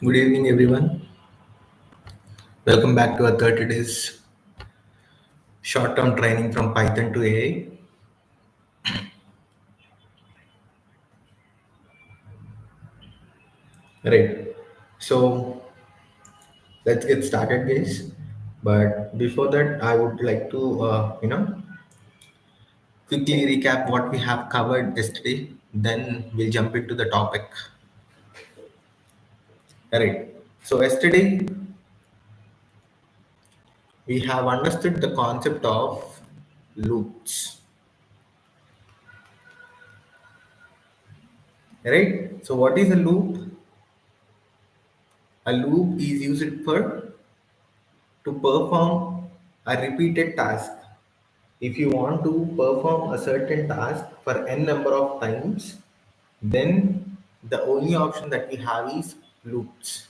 Good evening, everyone. Welcome back to our 30 days short term training from Python to AI. Right. So let's get started, guys. But before that, I would like to, quickly recap what we have covered yesterday. Then we'll jump into the topic. Right. So yesterday, we have understood the concept of loops. Right. So what is a loop? A loop is used for to perform a repeated task. If you want to perform a certain task for n number of times, then the only option that we have is loops,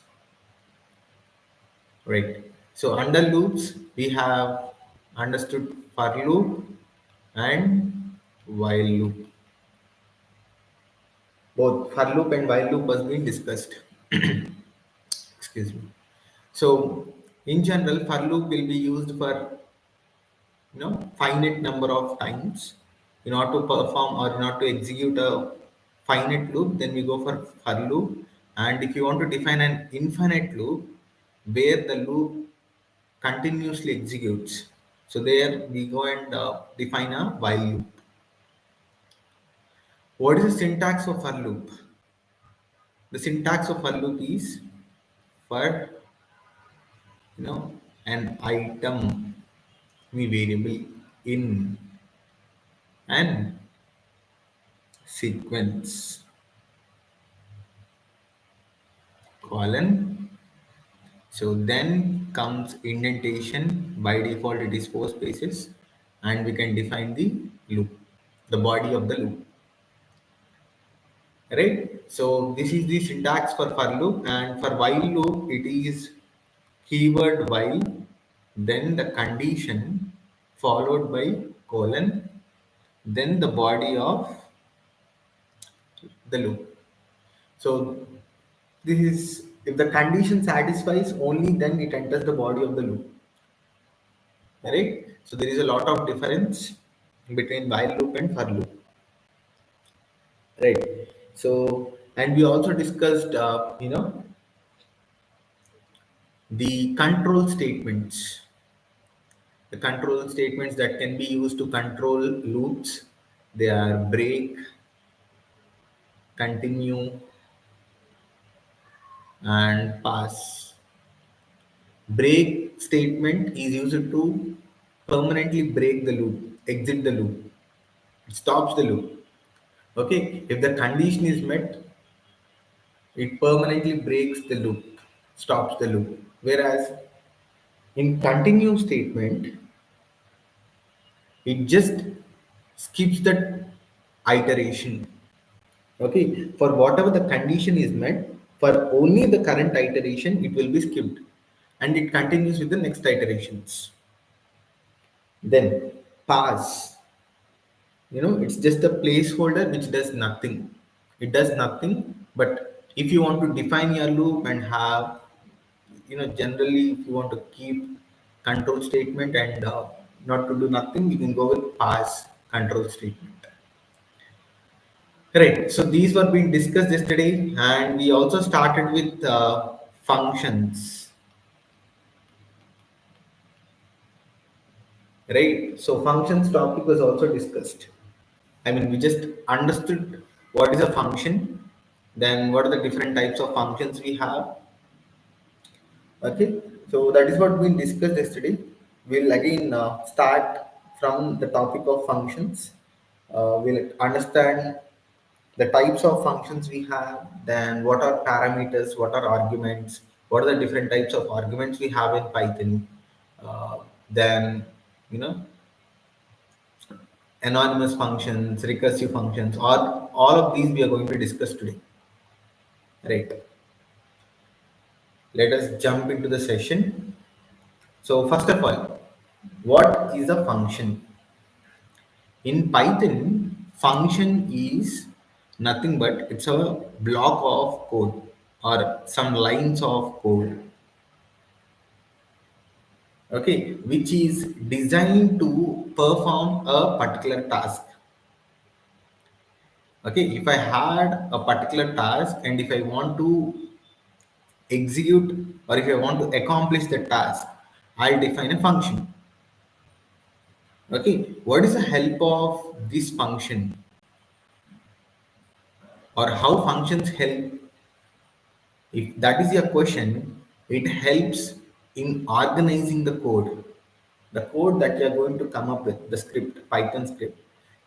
right? So under loops, we have understood for loop and while loop. Both for loop and while loop has been discussed. Excuse me. So in general, for loop will be used for finite number of times in order to perform or in order to execute a finite loop, then we go for loop. And if you want to define an infinite loop where the loop continuously executes, so there we go and define a while loop. What is the syntax of for loop? The syntax of for loop is for an item variable in an sequence colon. So then comes indentation. By default, it is four spaces, and we can define the loop, the body of the loop, right? So this is the syntax for loop, and for while loop, it is keyword while, then the condition followed by colon, then the body of the loop. So this is if the condition satisfies only, then it enters the body of the loop. Right? So there is a lot of difference between while loop and for loop. Right? So and we also discussed the control statements. The control statements that can be used to control loops. They are break, continue, and pass. Break statement is used to permanently break the loop, exit the loop. It stops the loop. Okay, if the condition is met, it permanently breaks the loop, stops the loop. Whereas in continue statement, it just skips the iteration. Okay, for whatever the condition is met, for only the current iteration, it will be skipped and it continues with the next iterations. Then pass, it's just a placeholder which does nothing. It does nothing. But if you want to define your loop and have, generally if you want to keep control statement and not to do nothing, you can go with pass control statement. Right, so these were being discussed yesterday, and we also started with functions. Right, so functions topic was also discussed. I mean, we just understood what is a function, then what are the different types of functions we have. Okay, so that is what we discussed yesterday. We'll again start from the topic of functions. We'll understand the types of functions we have, then what are parameters, what are arguments, what are the different types of arguments we have in Python. Then, you know, anonymous functions, recursive functions, all of these we are going to discuss today. Right. Let us jump into the session. So first of all, what is a function? In Python, function is nothing but it's a block of code. or some lines of code, okay, which is designed to perform a particular task. Okay, if I had a particular task and if I want to execute or if I want to accomplish the task, I'll define a function. Okay, what is the help of this function or how functions help? If that is your question, it helps in organizing the code. The code that you are going to come up with, the script, Python script,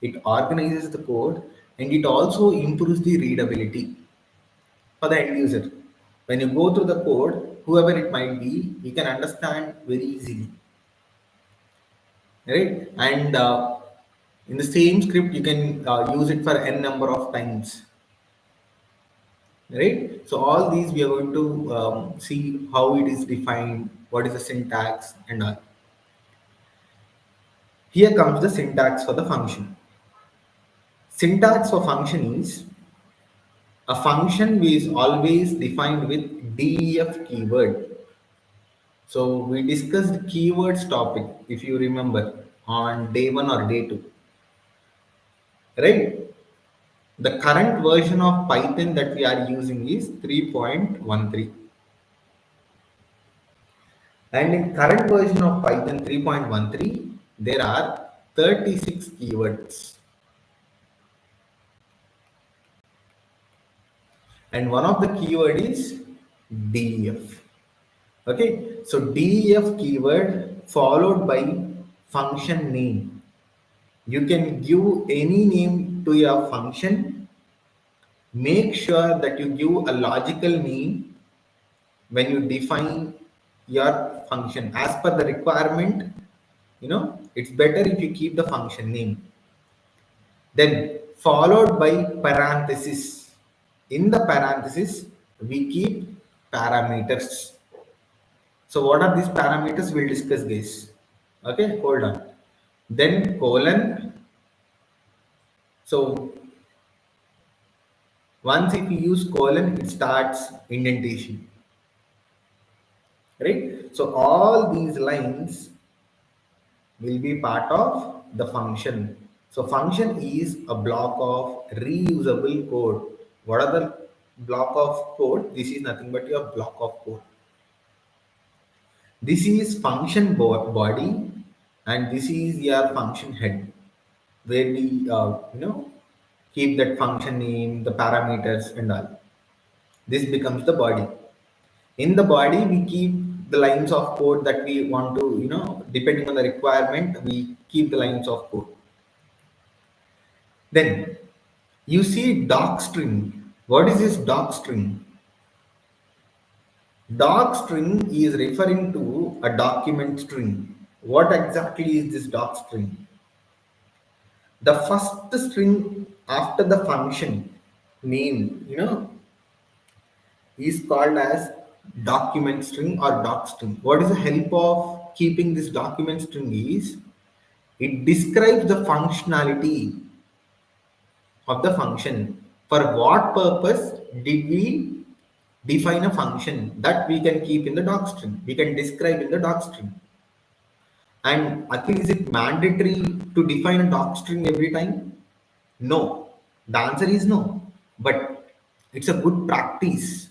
it organizes the code and it also improves the readability for the end user. When you go through the code, whoever it might be, you can understand very easily, right? And in the same script, you can use it for n number of times, right? So all these we are going to see how it is defined, what is the syntax and all. Here comes the syntax for the function. Syntax for function is a function is always defined with def keyword. So we discussed keywords topic, if you remember, on day 1 or day 2, right? The current version of Python that we are using is 3.13. And in current version of Python 3.13, there are 36 keywords. And one of the keyword is def. Okay, so def keyword followed by function name. You can give any name to your function. Make sure that you give a logical name when you define your function as per the requirement. It's better if you keep the function name. Then followed by parenthesis. In the parenthesis, we keep parameters. So what are these parameters? We'll discuss this. Okay, hold on. Then colon. So once if you use colon, it starts indentation. Right? So all these lines will be part of the function. So function is a block of reusable code. What are the block of code? This is nothing but your block of code. This is function body and this is your function head where we keep that function name, the parameters and all. This becomes the body. In the body, we keep the lines of code that we want to, depending on the requirement, we keep the lines of code. Then you see doc string. What is this doc string? Doc string is referring to a document string. What exactly is this doc string? The first string after the function name, is called as document string or doc string. What is the help of keeping this document string is it describes the functionality of the function. For what purpose did we define a function that we can keep in the doc string? We can describe in the doc string. And Akhil, is it mandatory to define a doc string every time? No. The answer is no. But it's a good practice.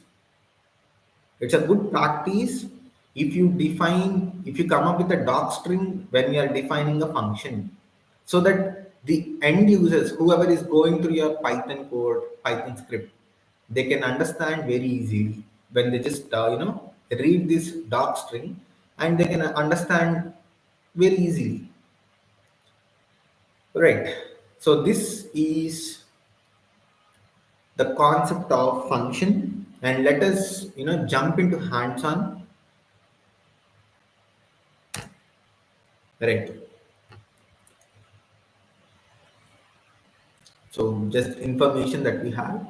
It's a good practice if you come up with a doc string when you are defining a function so that the end users, whoever is going through your Python code, Python script, they can understand very easily when they just, read this doc string and they can understand very easily. Right. So this is the concept of function and let us, jump into hands-on. Right. So just information that we have.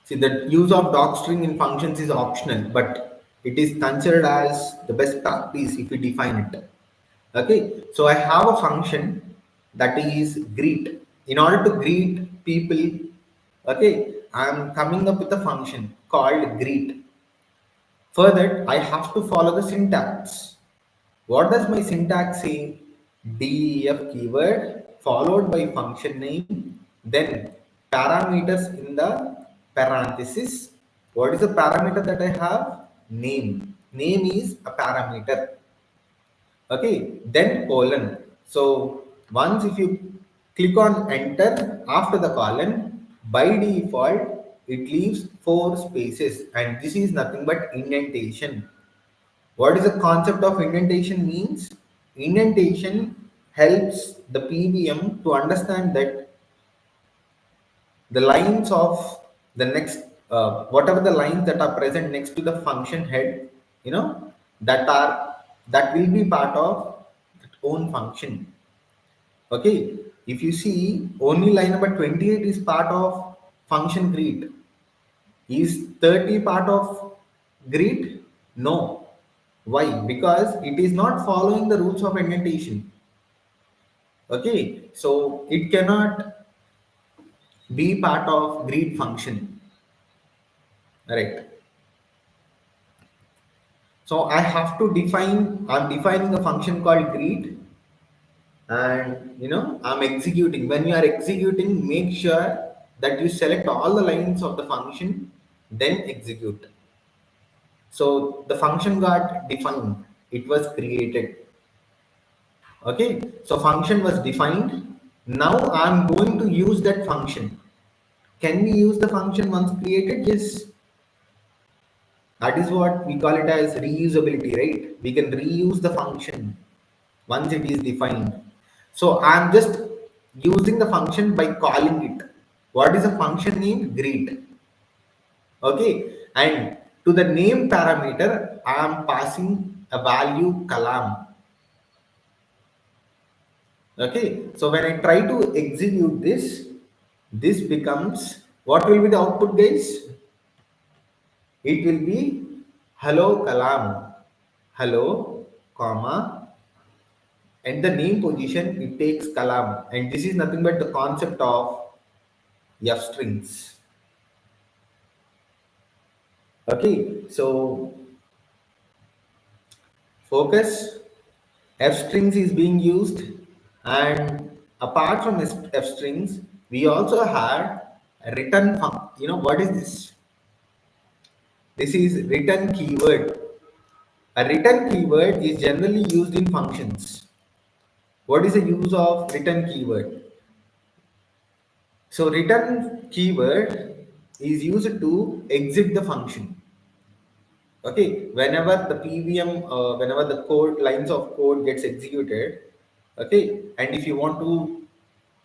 See, the use of docstring in functions is optional, but it is considered as the best practice if we define it. Okay, so I have a function that is greet. In order to greet people, okay, I am coming up with a function. called greet. For that, I have to follow the syntax. What does my syntax say? Def keyword followed by function name, then parameters in the parenthesis. What is the parameter that I have? Name. Name is a parameter. Okay, then colon. So once if you click on enter after the colon, by default it leaves 4 spaces, and this is nothing but indentation. What is the concept of indentation means? Indentation helps the PVM to understand that the lines of the next, whatever the lines that are present next to the function head, you know, that will be part of its own function. Okay, if you see only line number 28 is part of function greet. Is 30 part of greet? No. Why? Because it is not following the rules of indentation. Okay, so it cannot be part of greet function. Right. So I have to define, I'm defining a function called greet, and I'm executing. When you are executing, make sure that you select all the lines of the function, then execute. So the function got defined, it was created. Okay, so function was defined. Now I'm going to use that function. Can we use the function once created? Yes. That is what we call it as reusability, right? We can reuse the function once it is defined. So I'm just using the function by calling it. What is the function name? Greet. Okay, and to the name parameter, I am passing a value column. Okay, so when I try to execute this, this becomes, what will be the output, guys? It will be hello column, hello, comma, and the name position it takes column, and this is nothing but the concept of f strings. Okay, so focus, f strings is being used, and apart from f strings, we also had a return what is this? This is return keyword. A return keyword is generally used in functions. What is the use of return keyword? So return keyword is used to exit the function. Okay, whenever the PVM, whenever the code lines of code gets executed, okay, and if you want to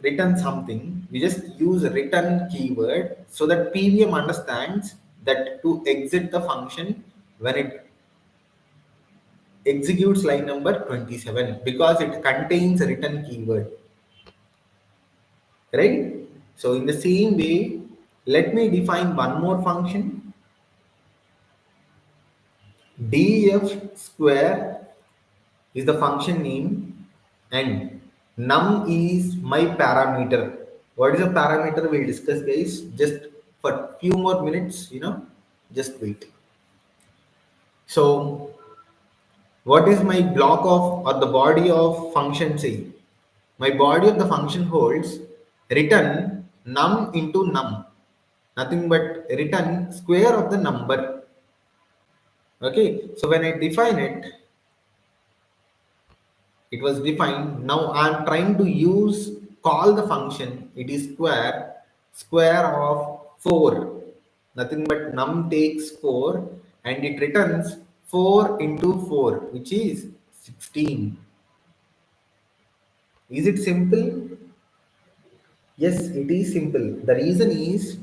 return something, you just use a return keyword so that PVM understands that to exit the function when it executes line number 27, because it contains a return keyword, right? So in the same way, let me define one more function. Def square is the function name, and num is my parameter. What is a parameter? We'll discuss, guys, just for few more minutes, just wait. So what is my block of, or the body of function say? My body of the function holds return num into num, nothing but return square of the number. Okay, so when I define it, it was defined. Now I'm trying to use call the function. It is square of 4, nothing but num takes 4, and it returns 4 into 4, which is 16. Is it simple? Yes, it is simple. The reason is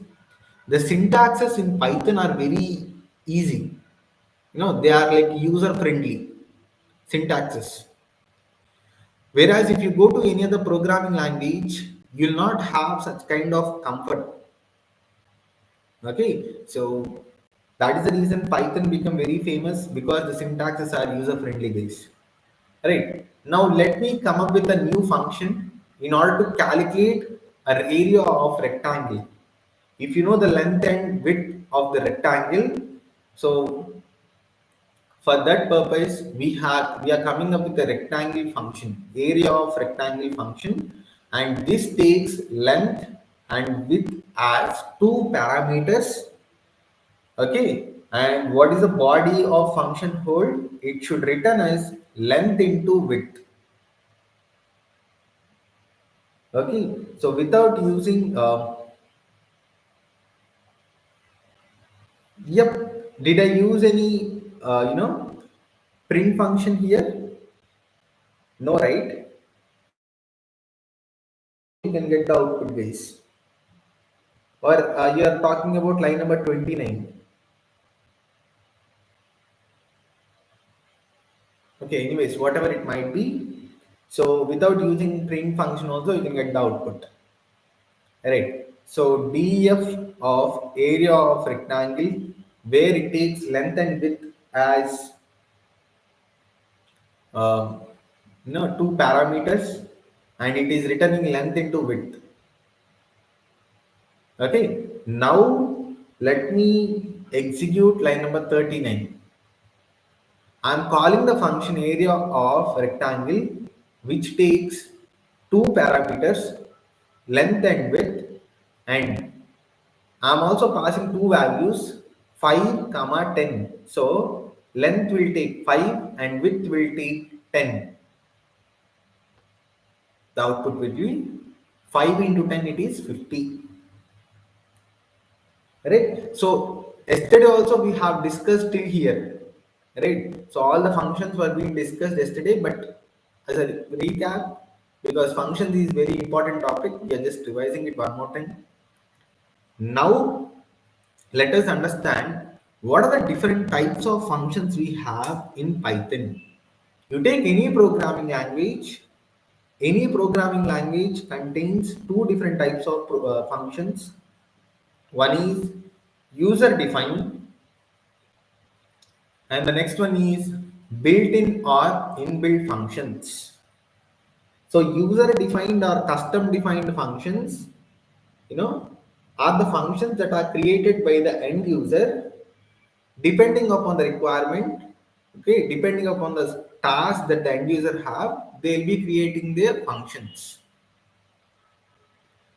the syntaxes in Python are very easy. They are like user friendly syntaxes. Whereas if you go to any other programming language, you'll not have such kind of comfort. Okay, so that is the reason Python become very famous, because the syntaxes are user friendly, guys. Right, now let me come up with a new function in order to calculate an area of rectangle. If you know the length and width of the rectangle. So for that purpose, we are coming up with a rectangle function, area of rectangle function, and this takes length and width as two parameters. Okay, and what is the body of function hold? It should return as length into width. Okay, so without using, yep, did I use any, print function here? No, right? You can get the output, guys. Or you are talking about line number 29. Okay, anyways, whatever it might be. So without using print function also, you can get the output. Right. So def of area of rectangle, where it takes length and width as um, two parameters, and it is returning length into width. Okay. Now let me execute line number 39. I'm calling the function area of rectangle, which takes two parameters, length and width, and I'm also passing two values, 5 comma 10. So length will take 5 and width will take 10. The output will be 5 into 10, it is 50. Right? So yesterday also we have discussed till here. Right? So all the functions were being discussed yesterday, but as a recap, because functions is very important topic, we are just revising it one more time. Now let us understand what are the different types of functions we have in Python. You take any programming language contains two different types of functions. One is user defined, and the next one is built-in or inbuilt functions. So user defined or custom defined functions, you know, are the functions that are created by the end user depending upon the requirement. Okay, depending upon the task that the end user have, they'll be creating their functions.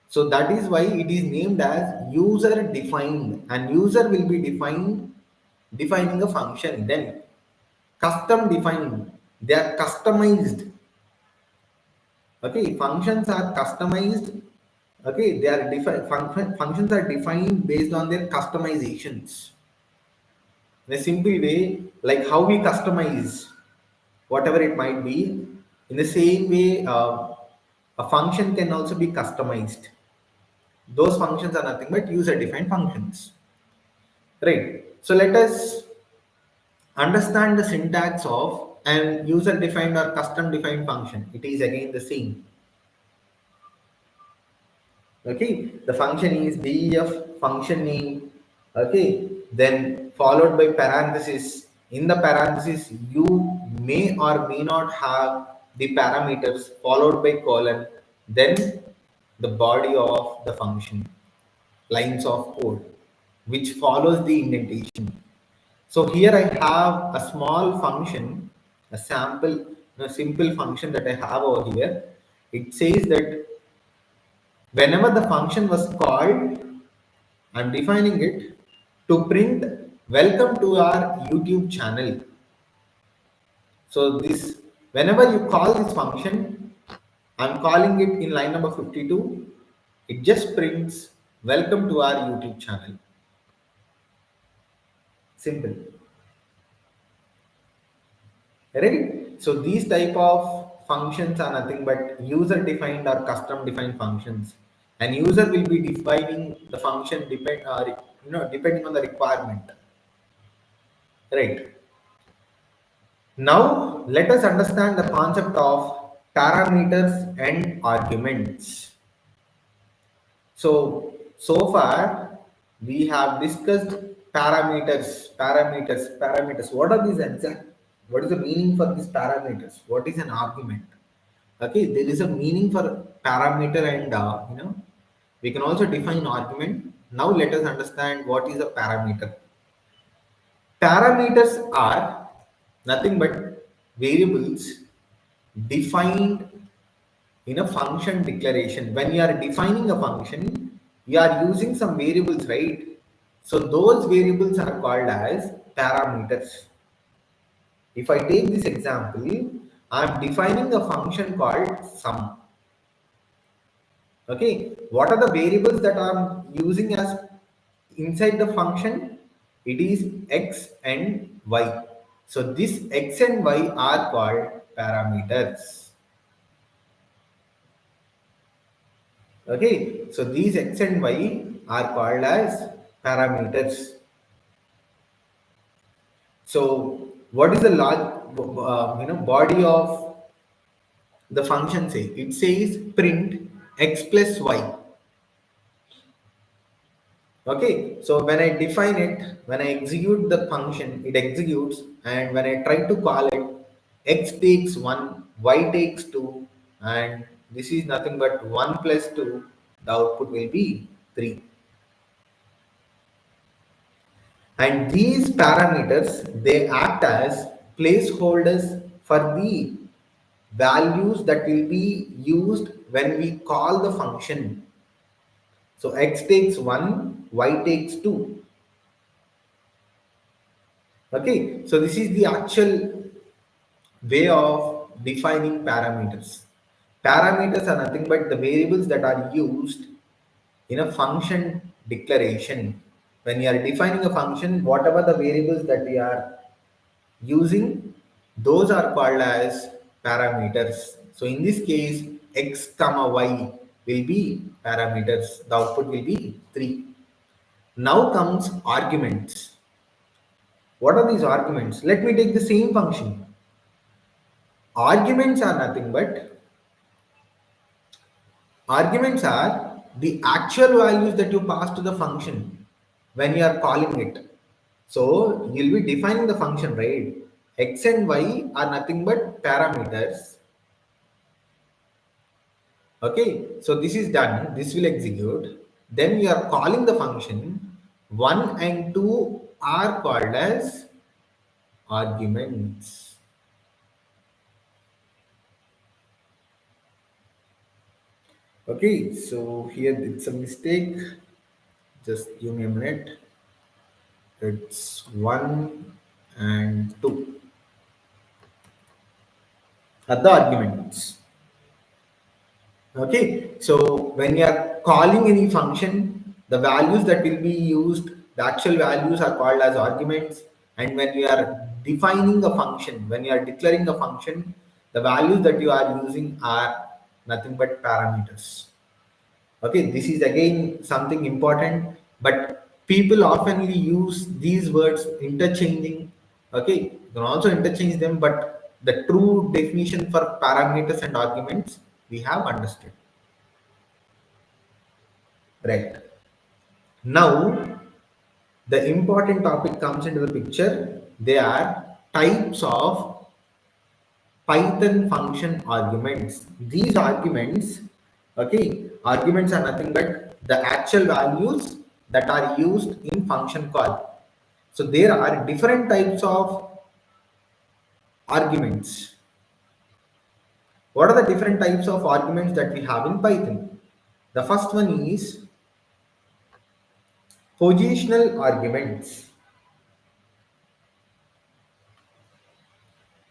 So that is why it is named as user defined, and user will be defining a function. Then custom defined, they are customized. Okay, functions are customized. Okay, they are functions are defined based on their customizations. In a simple way, like how we customize whatever it might be, in the same way, a function can also be customized. Those functions are nothing but user defined functions. Right. So let us understand the syntax of an user defined or custom defined function. It is again the same. Okay, the function is def function name. Okay, then followed by parenthesis. In the parenthesis, you may or may not have the parameters followed by colon, then the body of the function, lines of code, which follows the indentation. So here I have a small function, a sample, a simple function that I have over here. It says that whenever the function was called, I'm defining it to print welcome to our YouTube channel. So this, whenever you call this function, I'm calling it in line number 52. It just prints welcome to our YouTube channel. Simple. Right? So these type of functions are nothing but user defined or custom defined functions. And user will be defining the function depending on the requirement. Right. Now let us understand the concept of parameters and arguments. So far we have discussed parameters. What are these exact? What is the meaning for these parameters? What is an argument? Okay, there is a meaning for parameter, and we can also define argument. Now let us understand what is a parameter. Parameters are nothing but variables defined in a function declaration. When you are defining a function, you are using some variables, right? So those variables are called as parameters. If I take this example, I am defining a function called sum. Okay, what are the variables that I'm using as inside the function? It is x and y. So this x and y are called parameters. Okay, so these x and y are called as parameters. So what is the large body of the function say? It says print x plus y. Okay, so when I define it, when I execute the function, it executes, and when I try to call it, x takes 1, y takes 2, and this is nothing but 1 plus 2, the output will be 3. And these parameters, they act as placeholders for the values that will be used when we call the function. So x takes 1, y takes 2. Okay, so this is the actual way of defining parameters. Parameters are nothing but the variables that are used in a function declaration. When you are defining a function, whatever the variables that we are using, those are called as parameters. So in this case, x comma y will be parameters. The output will be 3. Now comes arguments. What are these arguments? Let me take the same function. Arguments are nothing but arguments are the actual values that you pass to the function when you are calling it. So you'll be defining the function, right? X and y are nothing but parameters. Okay, so this is done. This will execute. Then we are calling the function. 1 and 2 are called as arguments. Okay, so here it's a mistake. Just give me a minute. It's 1 and 2 are the arguments. Okay, so when you are calling any function, the values that will be used, the actual values are called as arguments. And when you are defining a function, when you are declaring a function, the values that you are using are nothing but parameters. Okay, this is again something important, but people oftenly use these words interchanging. Okay, you can also interchange them, but the true definition for parameters and arguments we have understood. Right. Now, the important topic comes into the picture. They are types of Python function arguments. These arguments, okay, arguments are nothing but the actual values that are used in function call. So there are different types of arguments. What are the different types of arguments that we have in Python? The first one is positional arguments.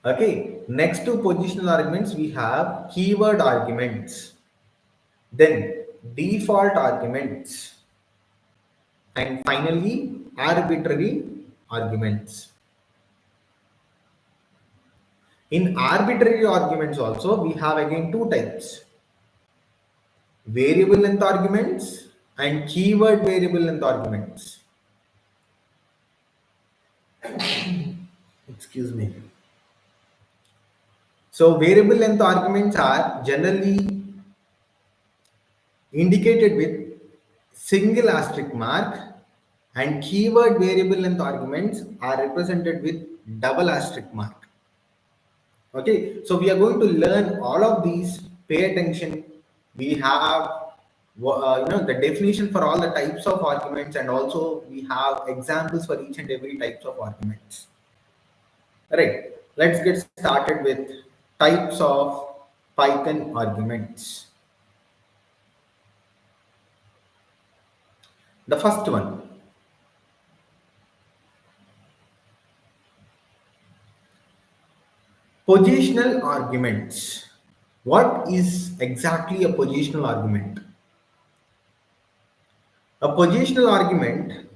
Okay, next to positional arguments, we have keyword arguments, then default arguments, and finally arbitrary arguments. In arbitrary arguments also, we have again two types: variable length arguments and keyword variable length arguments. Excuse me. So variable length arguments are generally indicated with single asterisk mark, and keyword variable length arguments are represented with double asterisk mark. Okay, so we are going to learn all of these. Pay attention. We have the definition for all the types of arguments, and also we have examples for each and every types of arguments. Right. Let's get started with types of Python arguments. The first one, positional arguments. What is exactly a positional argument? A positional argument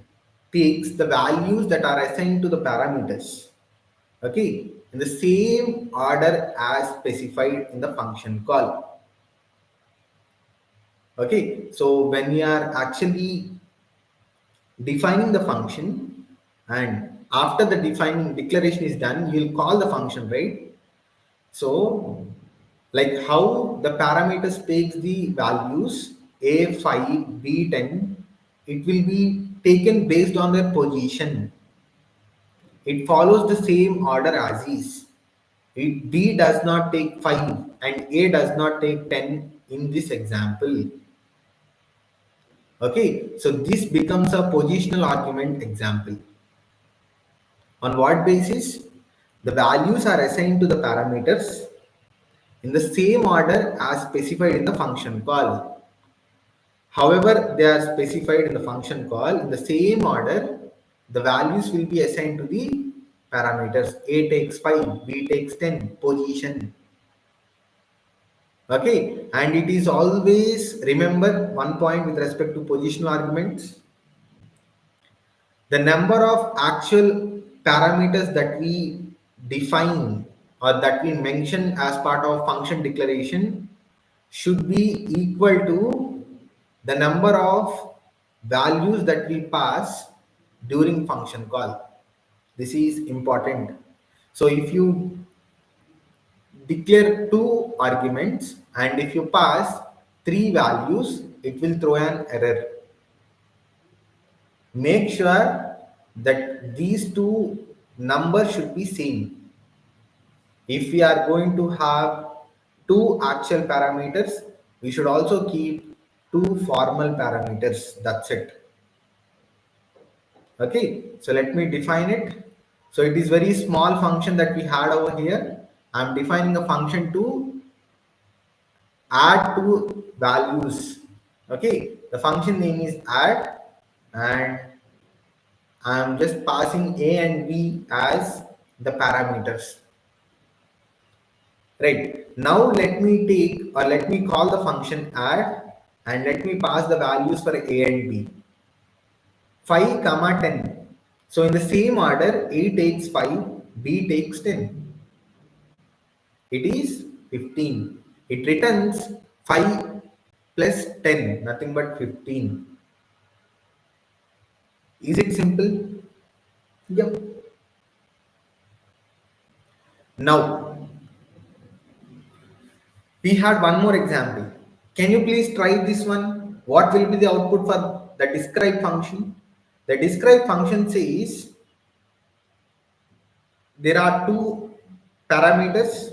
takes the values that are assigned to the parameters, okay, in the same order as specified in the function call. Okay, so when we are actually defining the function, and after the defining declaration is done, you'll call the function, right? So like how the parameters takes the values a5 b10, it will be taken based on their position. It follows the same order as is. B does not take 5 and A does not take 10 in this example. Okay, so this becomes a positional argument example. On what basis? The values are assigned to the parameters in the same order as specified in the function call. However, they are specified in the function call in the same order, the values will be assigned to the parameters. A takes 5, B takes 10, position. Okay, and it is always, remember one point with respect to positional arguments, the number of actual parameters that we define or that we mention as part of function declaration should be equal to the number of values that we pass during function call. This is important. So if you declare two arguments and if you pass three values, it will throw an error. Make sure that these two numbers should be same. If we are going to have two actual parameters, we should also keep two formal parameters. That's it. Okay, so let me define it. So it is very small function that we had over here. I'm defining a function to add two values. Okay, the function name is add, and I'm just passing a and b as the parameters. Right, now let me take or let me call the function add and let me pass the values for a and b. 5 comma 10. So in the same order, a takes 5, b takes 10. It is 15. It returns 5 plus 10, nothing but 15. Is it simple? Yep. Now, we had one more example. Can you please try this one? What will be the output for the describe function? The describe function says there are two parameters.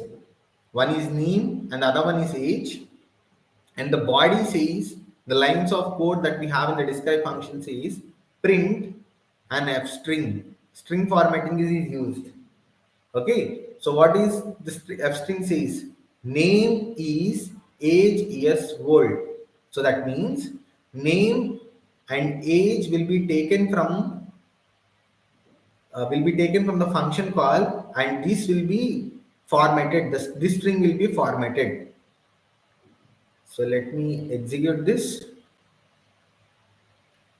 One is name and the other one is age. And the body says, the lines of code that we have in the describe function says print an f string. String formatting is used. Okay, so what is the f string says? Name is age years old. So that means name and age will be taken from the function call, and this will be formatted. This string will be formatted. So let me execute this.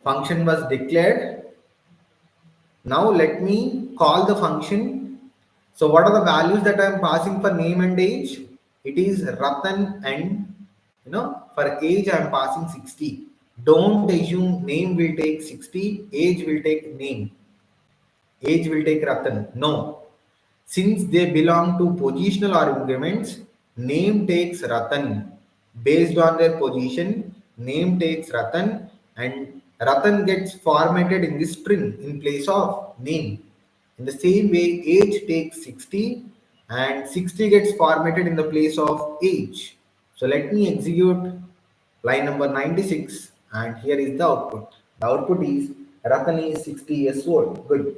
Function was declared. Now let me call the function. So what are the values that I am passing for name and age? It is Ratan, and for age I am passing 60. Don't assume name will take 60, age will take name. Age will take Ratan. No. Since they belong to positional arguments, name takes Ratan. Based on their position, name takes Ratan, and Ratan gets formatted in this string in place of name. In the same way, age takes 60 and 60 gets formatted in the place of age. So let me execute line number 96, and here is the output. The output is Ratan is 60 years old. Good.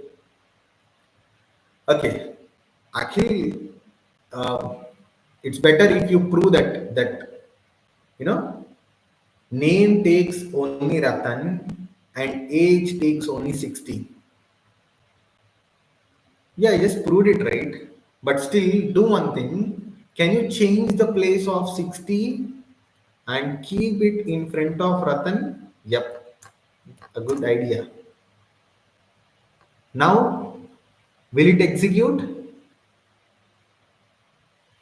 Okay. Actually, uh, it's better if you prove that you know name takes only Ratan and age takes only 60. Yeah, I just proved it right. But still, do one thing. Can you change the place of 60 and keep it in front of Ratan? Yep, a good idea. Now, will it execute?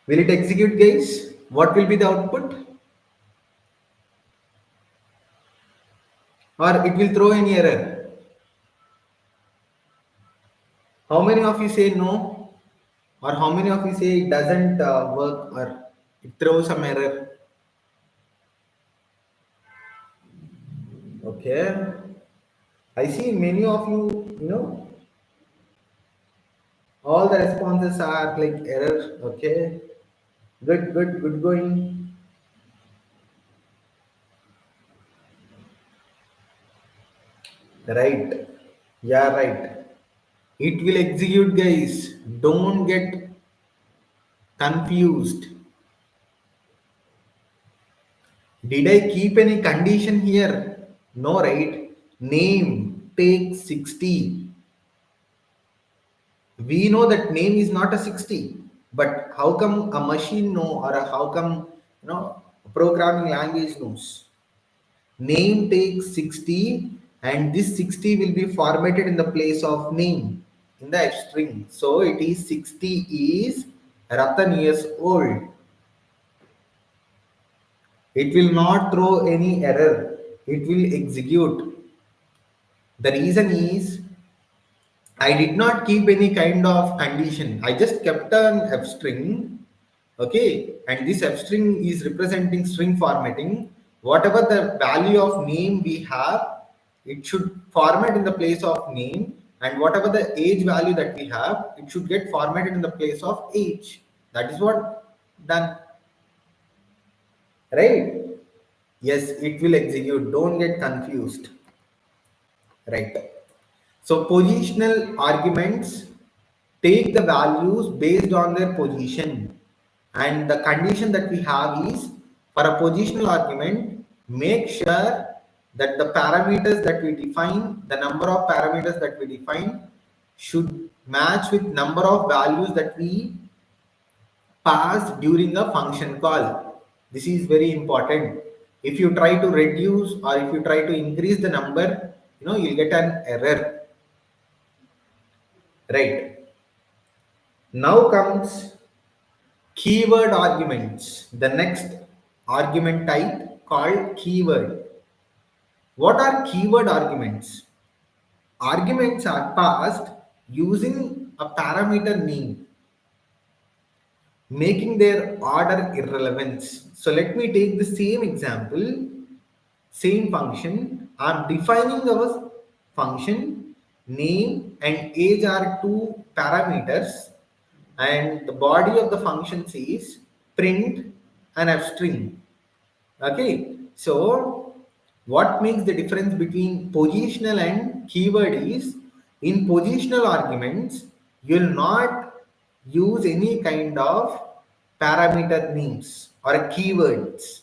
Will it execute, guys? What will be the output? Or it will throw any error? How many of you say no? Or how many of you say it doesn't work or it throws some error? Okay. I see many of you, all the responses are like error. Okay. Good, good, good going. Right. Yeah, right. It will execute, guys. Don't get confused. Did I keep any condition here? No, right? Name take 60. We know that name is not a 60. But how come a machine know, or how come a programming language knows? Name takes 60, and this 60 will be formatted in the place of name in the F string. So it is 60 is Ratan years old. It will not throw any error. It will execute. The reason is I did not keep any kind of condition. I just kept an F string. Okay, and this F string is representing string formatting. Whatever the value of name we have, it should format in the place of name, and whatever the age value that we have, it should get formatted in the place of age. That is what done, right? Yes, it will execute. Don't get confused, right? So positional arguments take the values based on their position. And the condition that we have is, for a positional argument, make sure that the parameters that we define, the number of parameters that we define, should match with number of values that we pass during a function call. This is very important. If you try to reduce or if you try to increase the number, you'll get an error. Right. Now comes keyword arguments. The next argument type called keyword. What are keyword arguments? Arguments are passed using a parameter name, making their order irrelevance. So let me take the same example, same function. I'm defining our function, name and age are two parameters, and the body of the function says print an f string. Okay, so what makes the difference between positional and keyword is, in positional arguments you will not use any kind of parameter names or keywords,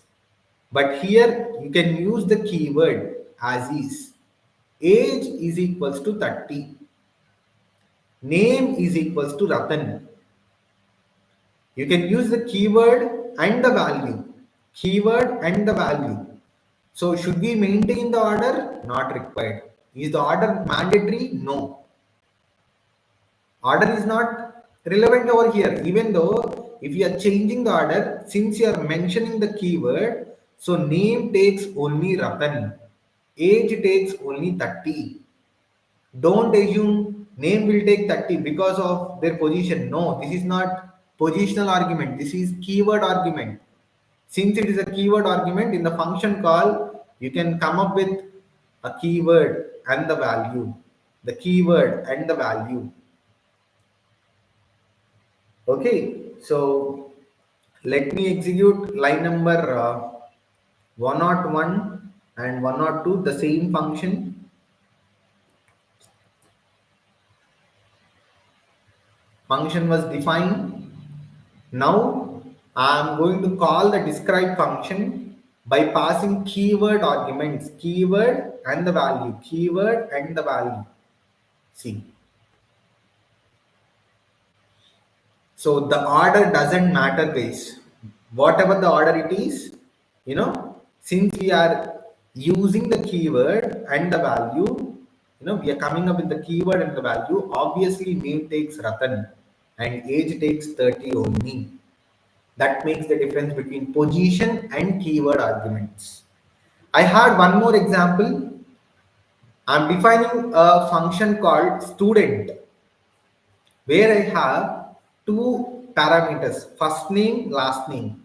but here you can use the keyword as is. Age is equals to 30, name is equals to Ratan. You can use the keyword and the value. Keyword and the value. So should we maintain the order? Not required. Is the order mandatory? No. Order is not relevant over here. Even though if you are changing the order, since you are mentioning the keyword, so name takes only Ratan. Age takes only 30. Don't assume name will take 30 because of their position. No, this is not positional argument. This is keyword argument. Since it is a keyword argument, in the function call, you can come up with a keyword and the value. The keyword and the value. Okay, so let me execute line number 101 and 102, the same function was defined. Now I am going to call the describe function by passing keyword arguments, keyword and the value, keyword and the value. See, so the order doesn't matter, guys. Whatever the order it is, since we are using the keyword and the value, we are coming up with the keyword and the value. Obviously, name takes Ratan and age takes 30 only. That makes the difference between position and keyword arguments. I had one more example. I'm defining a function called student where I have two parameters, first name, last name.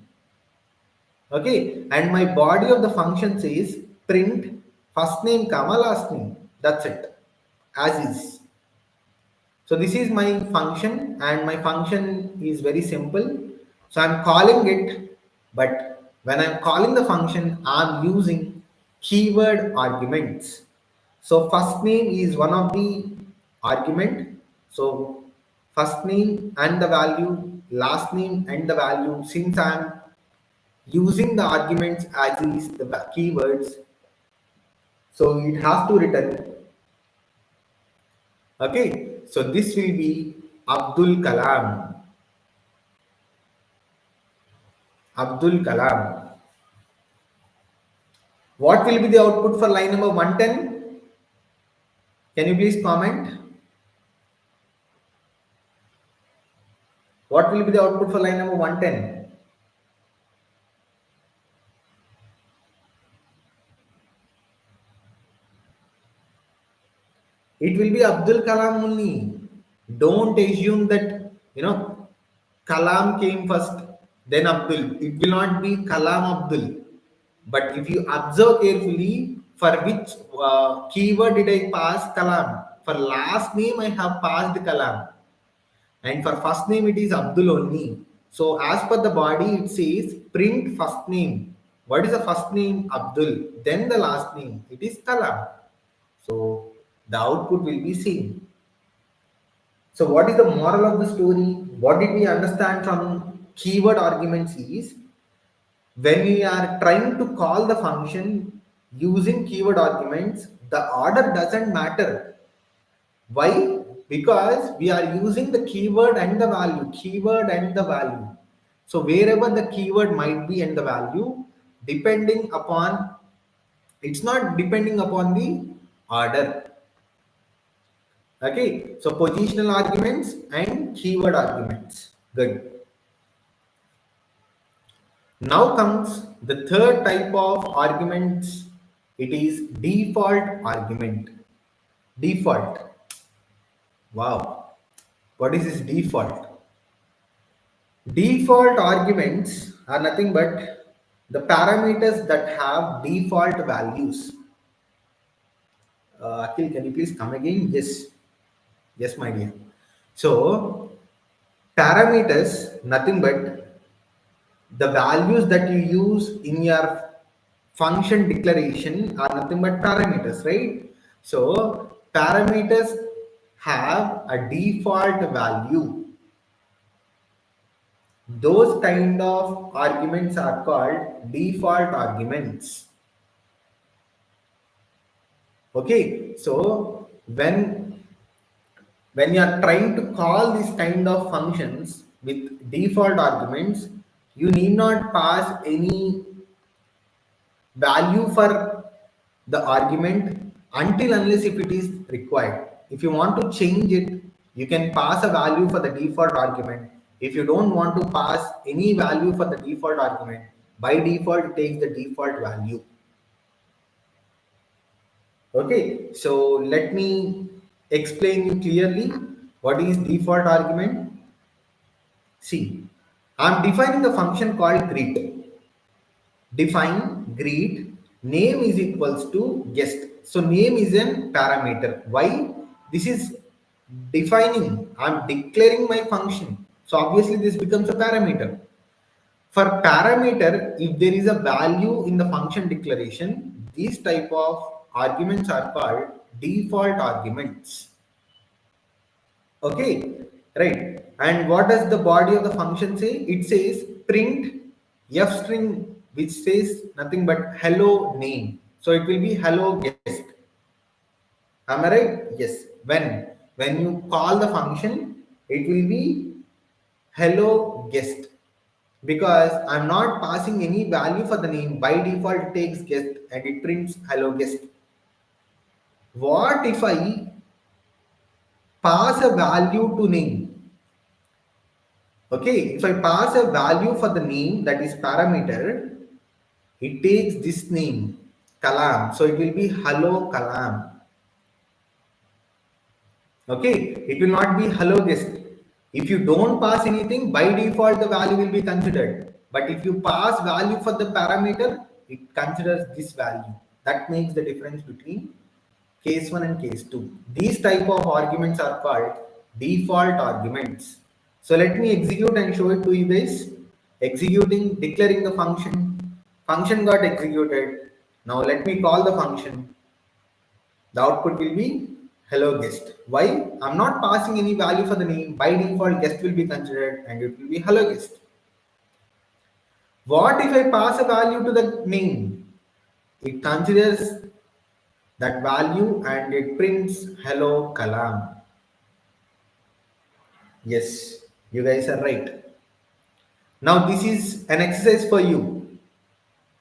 Okay, and my body of the function says print first name comma last name. That's it, as is. So this is my function, and my function is very simple. So I'm calling it, but when I'm calling the function, I'm using keyword arguments. So first name is one of the argument. So first name and the value, last name and the value. Since I'm using the arguments as is the keywords, so it has to return. Okay, so this will be Abdul Kalam. Abdul Kalam. What will be the output for line number 110? Can you please comment? What will be the output for line number 110? It will be Abdul Kalam only. Don't assume that, Kalam came first, then Abdul. It will not be Kalam Abdul. But if you observe carefully, for which keyword did I pass Kalam? For last name, I have passed Kalam. And for first name, it is Abdul only. So as per the body, it says print first name. What is the first name? Abdul. Then the last name, it is Kalam. So the output will be same. So what is the moral of the story? What did we understand from keyword arguments is, when we are trying to call the function using keyword arguments, the order doesn't matter. Why? Because we are using the keyword and the value, keyword and the value. So wherever the keyword might be and the value, depending upon, it's not depending upon the order. Okay, so positional arguments and keyword arguments. Good. Now comes the third type of arguments. It is default argument. Default. Wow. What is this default? Default arguments are nothing but the parameters that have default values. Akhil, can you please come again? Yes. Yes, my dear. So, parameters, nothing but the values that you use in your function declaration are nothing but parameters, right? So, parameters have a default value. Those kind of arguments are called default arguments. Okay, so when you are trying to call these kind of functions with default arguments, you need not pass any value for the argument until unless if it is required. If you want to change it, you can pass a value for the default argument. If you don't want to pass any value for the default argument, by default it takes the default value. Okay, so let me explain you clearly what is default argument. See, I'm defining the function called greet. Define greet, name is equals to guest. So name is an parameter. Why? This is defining, I'm declaring my function. So obviously this becomes a parameter. For parameter, if there is a value in the function declaration, these type of arguments are called default arguments. Okay, right. And what does the body of the function say? It says print f string, which says nothing but hello name. So it will be hello guest. Am I right? Yes. When you call the function, it will be hello guest, because I'm not passing any value for the name. By default, it takes guest and it prints hello guest. What if I pass a value to name? Okay, if I pass a value for the name, that is parameter, it takes this name Kalam, so it will be hello Kalam. Okay, it will not be hello guest. If you don't pass anything, by default the value will be considered, but if you pass value for the parameter, it considers this value. That makes the difference between case 1 and case 2. These type of arguments are called default arguments. So let me execute and show it to you guys. Executing, declaring the function got executed. Now let me call the function. The output will be hello guest. Why? I'm not passing any value for the name. By default, guest will be considered and it will be hello guest. What if I pass a value to the name? It considers that value and it prints hello Kalam. Yes, you guys are right. Now this is an exercise for you.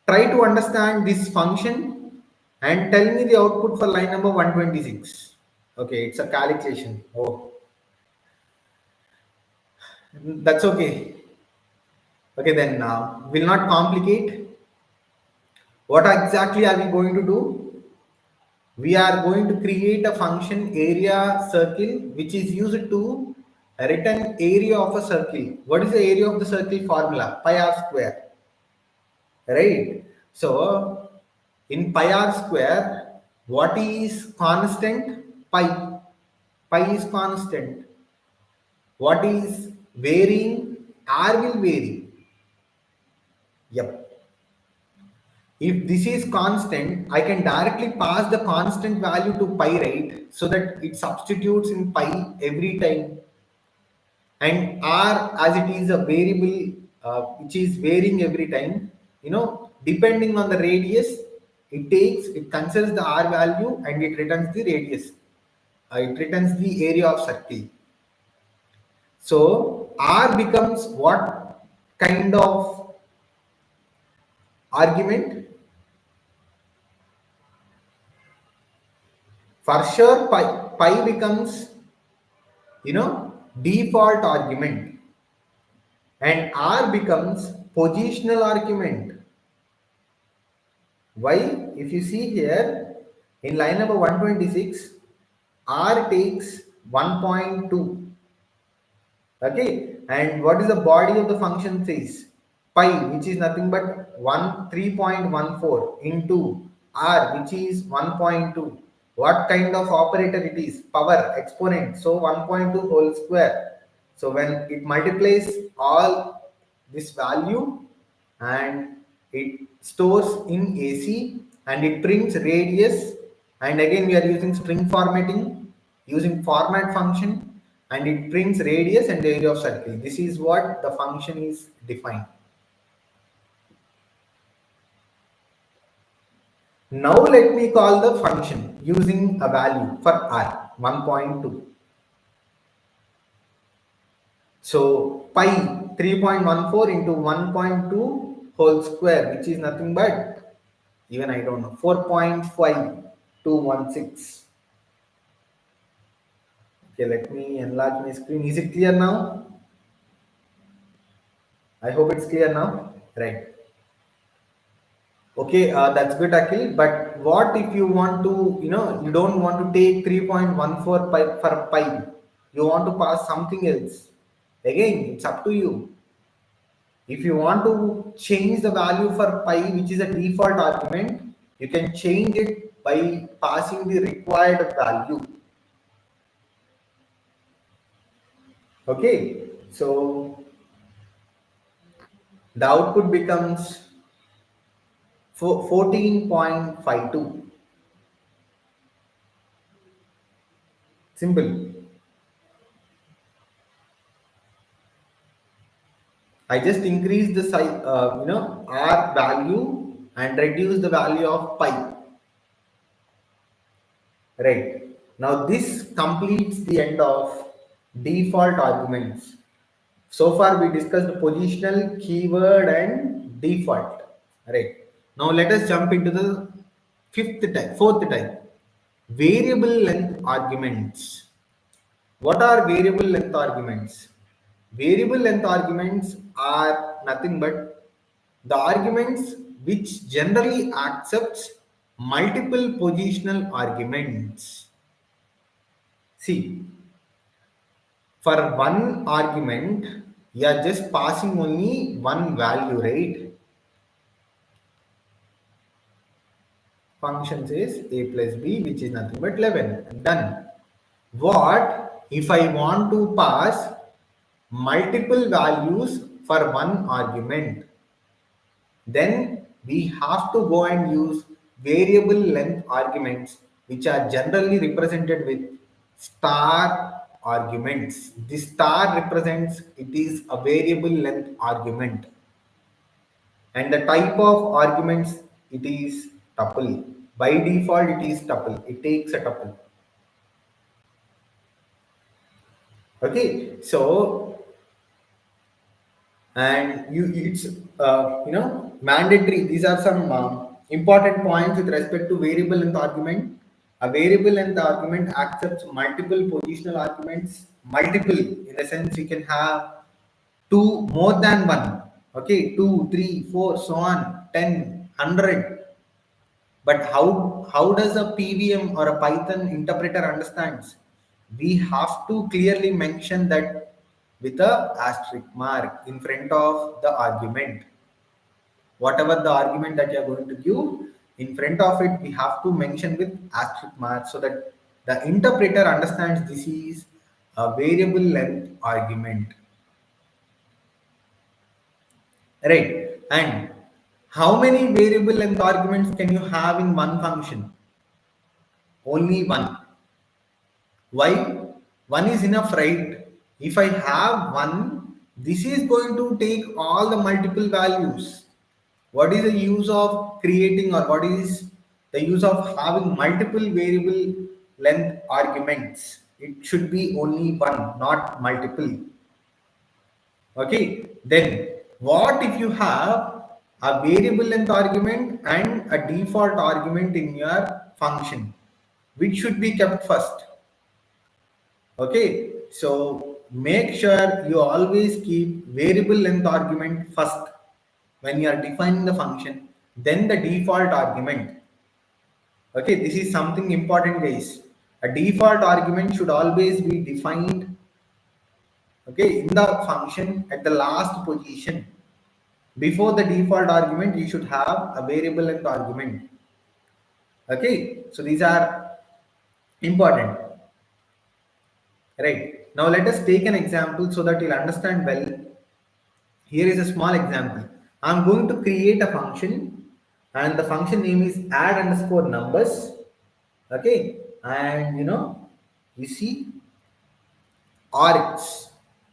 Try to understand this function and tell me the output for line number 126. Okay, it's a calculation. Oh, that's okay. Okay, then we'll not complicate. What exactly are we going to do? We are going to create a function area circle which is used to return area of a circle. What is the area of the circle formula? Pi r square, right? So in pi r square, what is constant? Pi. Pi is constant. What is varying? R will vary. Yep. If this is constant, I can directly pass the constant value to pi, right? So that it substitutes in pi every time. And r, as it is a variable which is varying every time, depending on the radius, it considers the r value and it returns the radius. It returns the area of circle. So r becomes what kind of argument? For sure, pi becomes, default argument, and r becomes positional argument. Why? If you see here in line number 126, r takes 1.2. Okay, and what is the body of the function says? Pi, which is nothing but 3.14 into r, which is 1.2. What kind of operator it is? Power, exponent. So 1.2 whole square. So when it multiplies all this value and it stores in AC and it prints radius, and again we are using string formatting using format function, and it prints radius and area of circle. This is what the function is defined. Now let me call the function using a value for r 1.2. So pi 3.14 into 1.2 whole square, which is nothing but, even I don't know, 4.5216. Okay, let me enlarge my screen. Is it clear now? I hope it's clear now. Right. Okay, that's good, Akhil. But what if you want to, you don't want to take 3.14 pi for pi. You want to pass something else. Again, it's up to you. If you want to change the value for pi, which is a default argument, you can change it by passing the required value. Okay, so The output becomes 14.52. Simple. I just increase the size, r value and reduce the value of pi. Right. Now this completes the end of default arguments. So far we discussed positional, keyword and default. Right. Now let us jump into the fourth type. Variable length arguments. What are variable length arguments? Variable length arguments are nothing but the arguments which generally accepts multiple positional arguments. See, for one argument, you are just passing only one value, right? Function says a plus b, which is nothing but 11. Done. What if I want to pass multiple values for one argument? Then we have to go and use variable length arguments, which are generally represented with star arguments. The star represents it is a variable length argument, and the type of arguments it is tuple. By default, it is tuple. It takes a tuple. Okay, so and it's mandatory. These are some important points with respect to variable length argument. A variable length argument accepts multiple positional arguments. Multiple in the sense you can have two, more than one. Okay, 2, 3, 4, so on, 10, 100. But how does a PVM or a Python interpreter understands? We have to clearly mention that with a asterisk mark in front of the argument. Whatever the argument that you are going to give, in front of it, we have to mention with asterisk mark so that the interpreter understands this is a variable length argument. Right. And how many variable length arguments can you have in one function? Only one. Why? One is enough, right? If I have one, this is going to take all the multiple values. What is the use of creating, or what is the use of having multiple variable length arguments? It should be only one, not multiple. Okay, then what if you have a variable length argument and a default argument in your function? Which should be kept first? Okay, so make sure you always keep variable length argument first when you are defining the function, then the default argument. Okay, this is something important, guys. A default argument should always be defined, okay, in the function at the last position. Before the default argument, you should have a variable length argument. Okay, so these are important. Right. Now let us take an example so that you'll understand well. Here is a small example. I'm going to create a function and the function name is add underscore numbers. Okay. And you see args.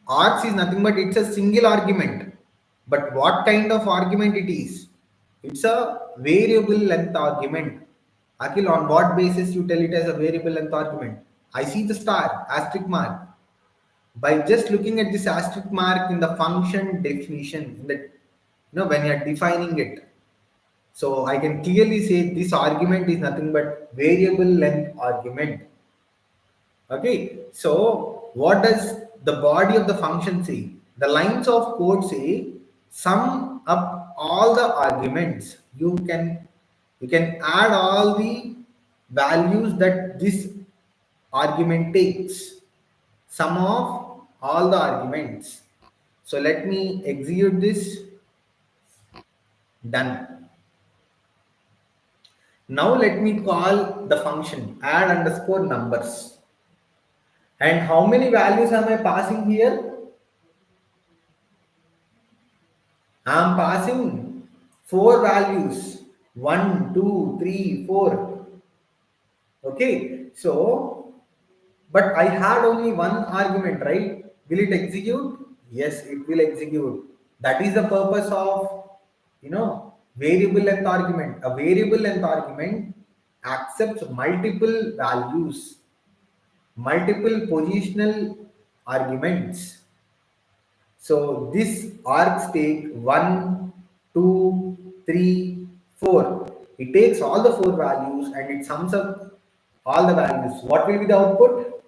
Args is nothing but it's a single argument. But what kind of argument it is? It's a variable length argument. Akhil, on what basis you tell it as a variable length argument? I see the star, asterisk mark. By just looking at this asterisk mark in the function definition, in the when you are defining it, so I can clearly say this argument is nothing but variable length argument. Okay, so what does the body of the function say? The lines of code say sum up all the arguments. You can add all the values that this argument takes. Sum of all the arguments. So let me execute this. Done. Now let me call the function add underscore numbers. And how many values am I passing here? I'm passing four values, one, two, three, four. Okay, so but I had only one argument, right? Will it execute? Yes, it will execute. That is the purpose of, variable length argument. A variable length argument accepts multiple values, multiple positional arguments. So this args take one, two, three, four. It takes all the four values and it sums up all the values. What will be the output?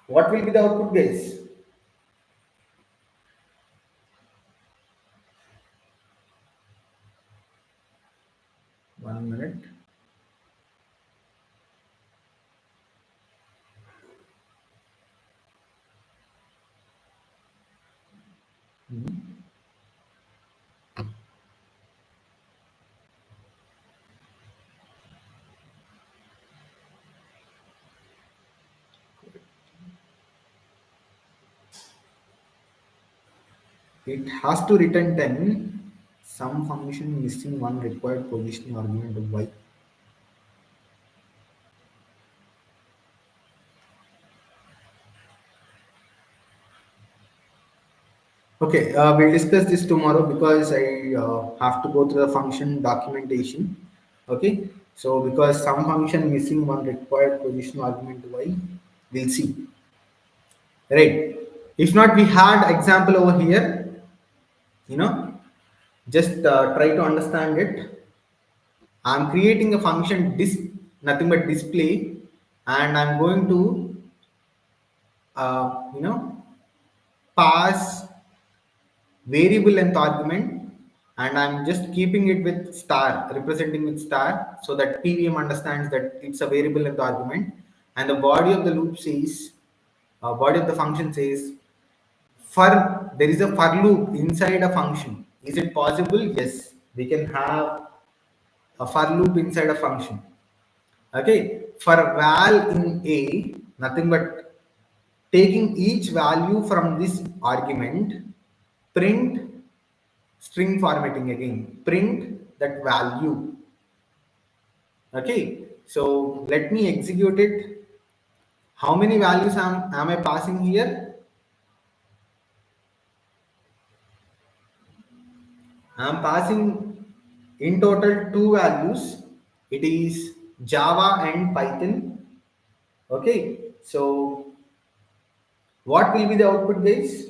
What will be the output, guys? 1 minute. It has to return 10. Some function missing one required position argument of y. Okay, we'll discuss this tomorrow because I have to go through the function documentation. Okay, so because some function missing one required position argument y, we'll see. Right. If not, we had example over here. You know, just try to understand it. I'm creating a function nothing but display, and I'm going to uh, you know pass variable length argument, and I'm just keeping it with star, representing with star, so that PVM understands that it's a variable length argument, and the body of the loop says, body of the function says, for there is a for loop inside a function. Is it possible? Yes, we can have a for loop inside a function. Okay, for val in A, nothing but taking each value from this argument, print string formatting again, print that value. Okay, so let me execute it. How many values am I passing here? I am passing in total two values. It is Java and Python. Okay, so what will be the output, guys?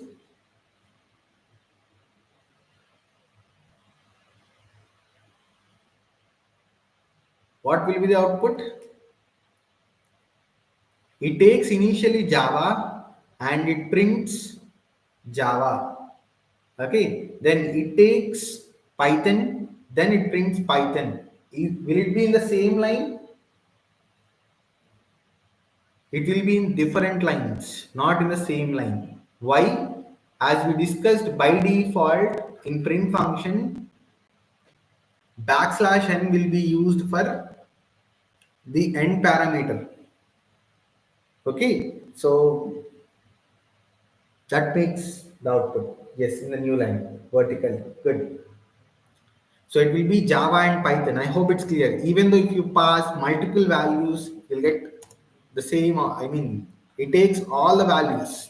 What will be the output? It takes initially Java and it prints Java. Okay, then it takes Python, then it prints Python. Will it be in the same line? It will be in different lines, not in the same line. Why? As we discussed, by default in print function, backslash n will be used for the end parameter. Okay, so that makes the output. Yes, in the new line, vertical. Good. So it will be Java and Python. I hope it's clear. Even though if you pass multiple values, you'll get the same. I mean, it takes all the values.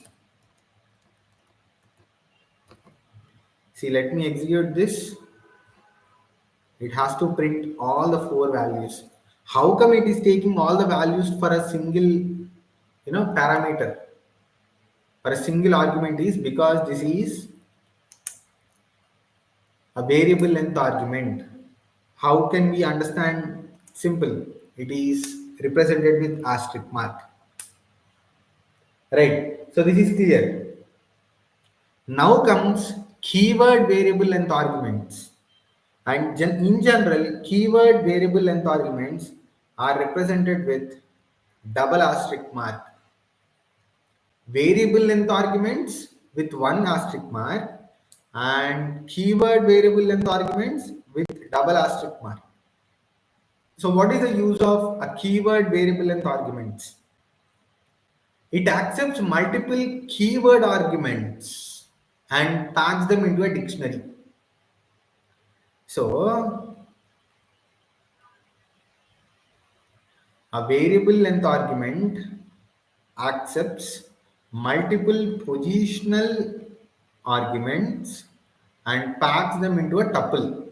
See, let me execute this. It has to print all the four values. How come it is taking all the values for a single, parameter? For a single argument is because this is a variable length argument. How can we understand? Simple. It is represented with asterisk mark. Right. So this is clear. Now comes keyword variable length arguments. And in general, keyword variable length arguments are represented with double asterisk mark. Variable length arguments with one asterisk mark, and keyword variable length arguments with double asterisk mark. So what is the use of a keyword variable length arguments? It accepts multiple keyword arguments. and packs them into a dictionary. So a variable length argument accepts multiple positional arguments and packs them into a tuple.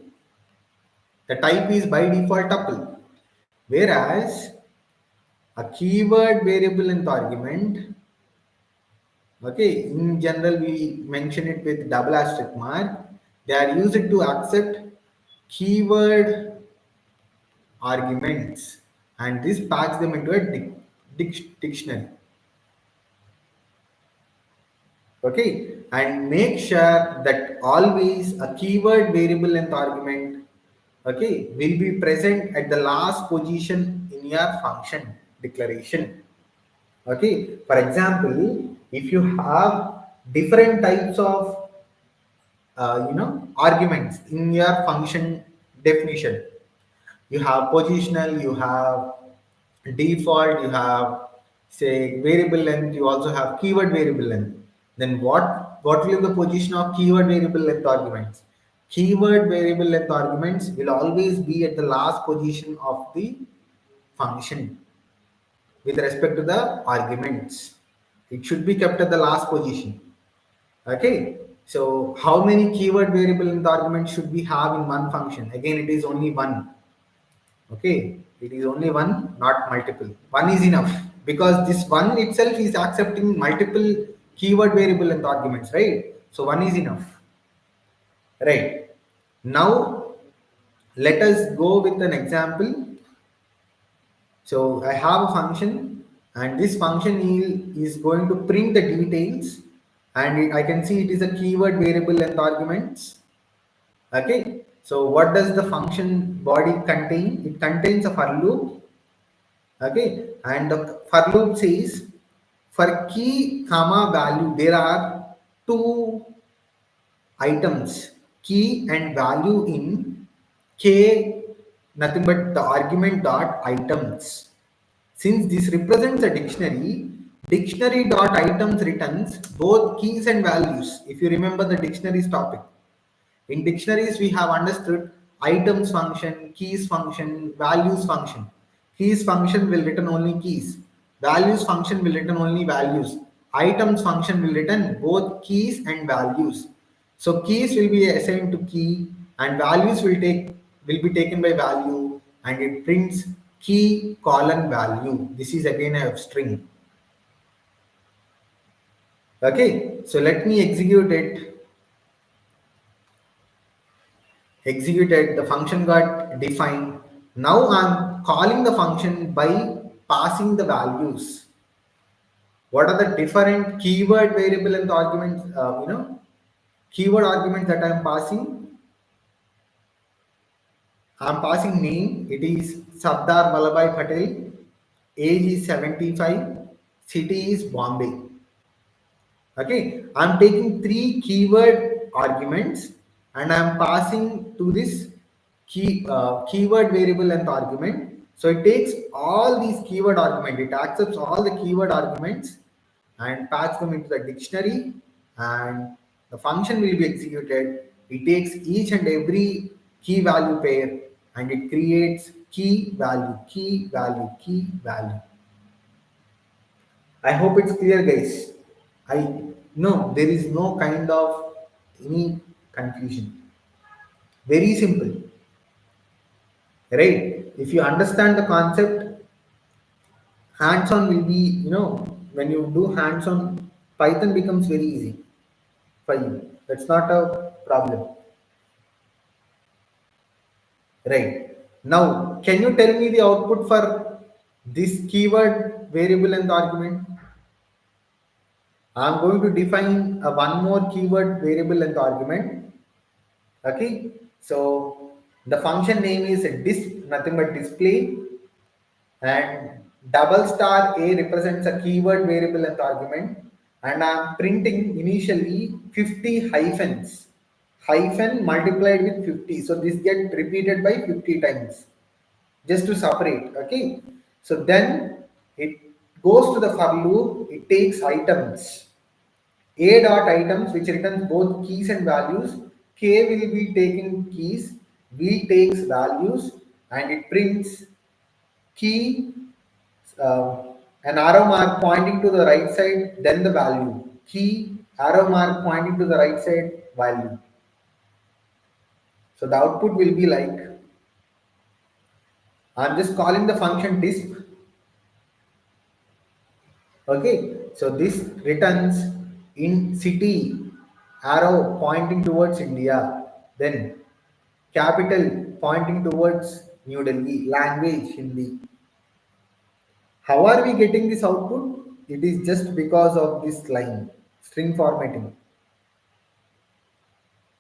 The type is by default tuple. Whereas a keyword variable length argument, okay, in general we mention it with double asterisk mark. They are used to accept keyword arguments and this packs them into a dictionary. Okay, and make sure that always a keyword variable length argument, okay, will be present at the last position in your function declaration. Okay, for example, if you have different types of arguments in your function definition, you have positional, you have default, you have say variable length, you also have keyword variable length. Then what will be the position of keyword variable length arguments? Keyword variable length arguments will always be at the last position of the function with respect to the arguments. It should be kept at the last position. Okay, so how many keyword variable length arguments should we have in one function? Again, it is only one. Okay, it is only one, not multiple. One is enough because this one itself is accepting multiple keyword variable length arguments, right? So one is enough, right? Now let us go with an example. So I have a function and this function is going to print the details and I can see it is a keyword variable length arguments. Okay, so what does the function body contain? It contains a for loop. Okay, and the for loop says for key comma value there are two items, key and value in k nothing but the argument dot items. Since this represents a dictionary, dictionary dot items returns both keys and values. If you remember the dictionaries topic, in dictionaries we have understood items function, keys function, values function. Keys function will return only keys. Values function will return only values. Items function will return both keys and values. So keys will be assigned to key and values will be taken by value and it prints key colon value. This is again a string. Okay, so let me execute it. Executed, the function got defined. Now I'm calling the function by passing the values. What are the different keyword variable and the arguments, keyword arguments that I'm passing? I'm passing name, it is Sardar Vallabhbhai Patel, age is 75, city is Bombay. Okay, I'm taking three keyword arguments and I'm passing to this keyword variable length argument. So it takes all these keyword argument, it accepts all the keyword arguments and packs them into the dictionary and the function will be executed. It takes each and every key value pair and it creates key value, key value, key value. I hope it's clear, guys. I no, there is no kind of any confusion. Very simple, right? If you understand the concept, hands-on will be, when you do hands-on, Python becomes very easy for you. That's not a problem, right? Now, can you tell me the output for this keyword variable and the argument? I'm going to define a one more keyword variable and the argument. Okay, so the function name is nothing but display, and double star a represents a keyword variable length argument, and I'm printing initially 50 hyphens, hyphen multiplied with 50, so this gets repeated by 50 times just to separate. Okay, so then it goes to the for loop, it takes items, A dot items which returns both keys and values. K will be taking keys, V takes values, and it prints key, uh, an arrow mark pointing to the right side, then the value. Key, arrow mark pointing to the right side, value. So the output will be like, I'm just calling the function disp. Okay, so this returns in city, arrow pointing towards India, then capital pointing towards New Delhi, language Hindi. How are we getting this output? It is just because of this line, string formatting.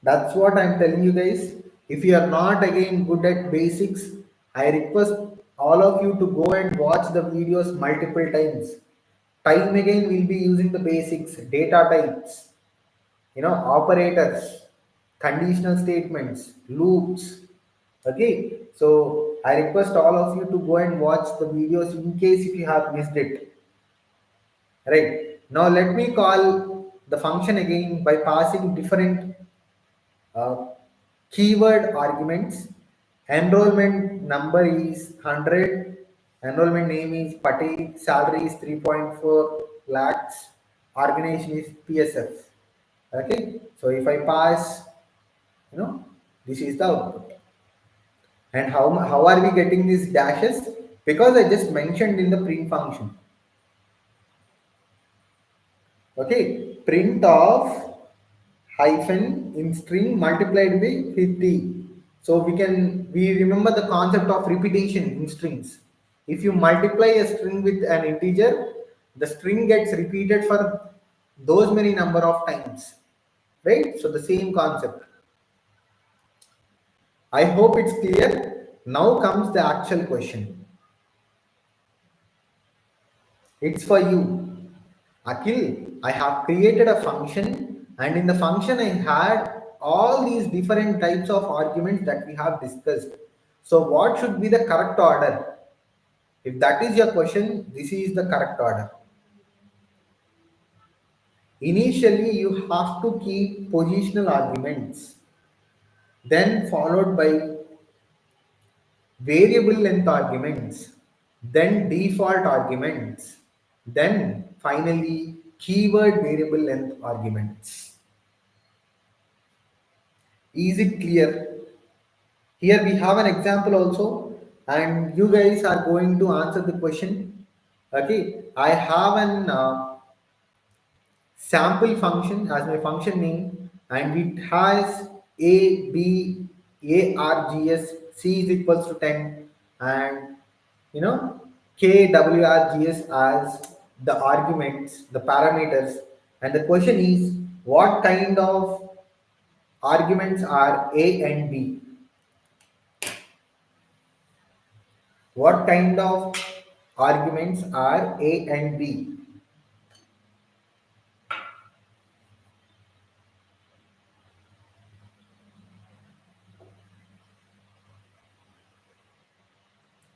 That's what I'm telling you guys. If you are not again good at basics, I request all of you to go and watch the videos multiple times. Time again we'll be using the basics, data types, operators, conditional statements, loops. Okay, so I request all of you to go and watch the videos in case if you have missed it. Right, now let me call the function again by passing different uh, keyword arguments. Enrollment number is 100, enrollment name is Patel, salary is 3.4 lakhs, organization is PSF. Okay, so if I pass, you know this is the output. And how are we getting these dashes? Because I just mentioned in the print function. Okay, print of hyphen in string multiplied by 50. So we remember the concept of repetition in strings. If you multiply a string with an integer, the string gets repeated for those many number of times, right? So the same concept. I hope it's clear. Now comes the actual question. It's for you, Akhil. I have created a function, and in the function I had all these different types of arguments that we have discussed. So what should be the correct order? If that is your question, this is the correct order. Initially you have to keep positional arguments, then followed by variable length arguments, then default arguments, then finally keyword variable length arguments. Is it clear? Here we have an example also, and you guys are going to answer the question. Okay, I have an sample function as my function name, and it has a b args c is equals to 10, and you know k wrgs as the arguments, the parameters. And the question is, what kind of arguments are a and b? What kind of arguments are a and b?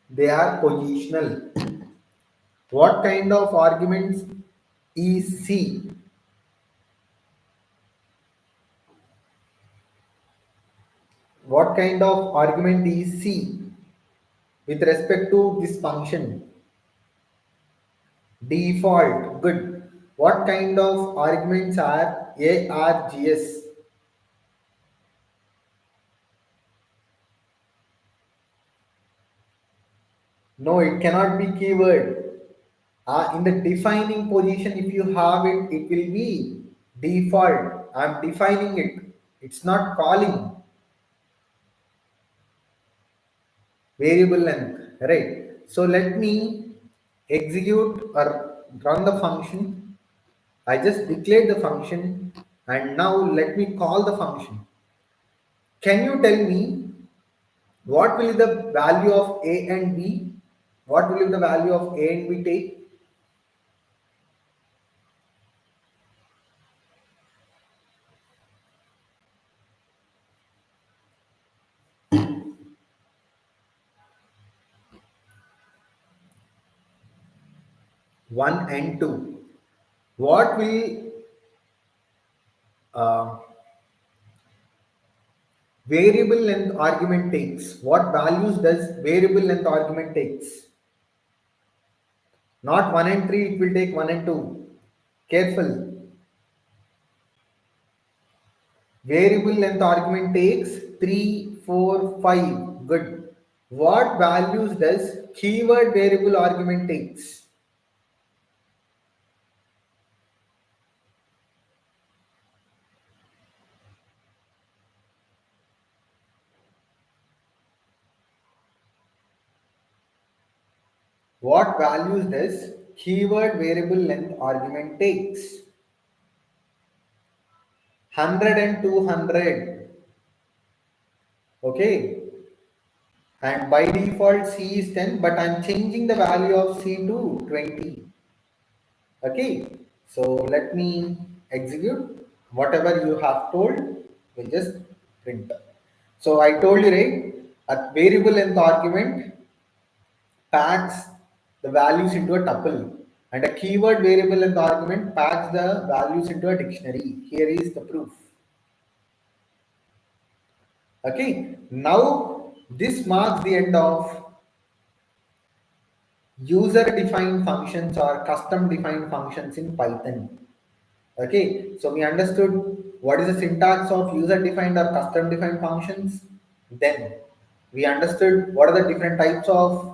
They are positional. What kind of arguments is C? What kind of argument is C with respect to this function? Default. Good. What kind of arguments are args? No, it cannot be keyword. In the defining position, if you have it, it will be default. I'm defining it. It's not calling variable length, right? So let me execute or run the function. I just declared the function, and now let me call the function. Can you tell me what will be the value of a and b? What will be the value of a and b take? 1 and 2. What will uh, variable length argument takes. What values does variable length argument takes? Not 1 and 3, it will take 1 and 2. Careful. Variable length argument takes 3, 4, 5. Good. What values does keyword variable argument takes? What values does keyword variable length argument takes? 100 and 200. Okay. And by default C is 10, but I'm changing the value of C to 20. Okay. So let me execute whatever you have told. We'll just print. So I told you, right? A variable length argument packs the values into a tuple, and a keyword variable length argument packs the values into a dictionary. Here is the proof. Okay, now this marks the end of user defined functions or custom defined functions in Python. Okay, so we understood what is the syntax of user defined or custom defined functions. Then we understood what are the different types of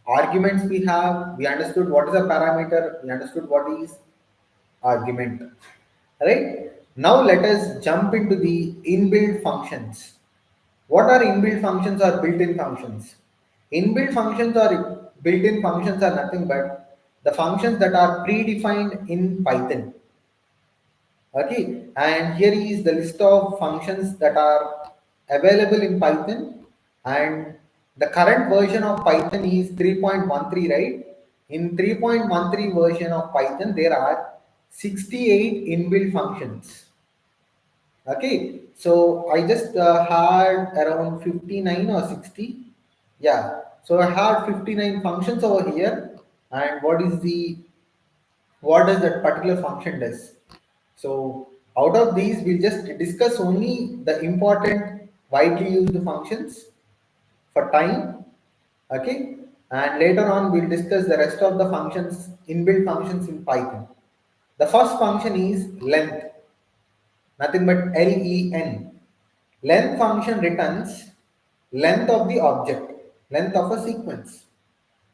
arguments we have. We understood what is a parameter. We understood what is argument. Right? Now let us jump into the inbuilt functions. What are inbuilt functions or built-in functions? Inbuilt functions or built-in functions are nothing but the functions that are predefined in Python. Okay, and here is the list of functions that are available in Python, and the current version of Python is 3.13, right? In 3.13 version of Python, there are 68 inbuilt functions. Okay, so I just had around 59 or 60. Yeah, so I had 59 functions over here, and what does that particular function does? So out of these, we'll just discuss only the important widely used functions for time. Okay, and later on we'll discuss the rest of the functions, inbuilt functions in Python. The first function is length, nothing but len. Length function returns length of the object, length of a sequence.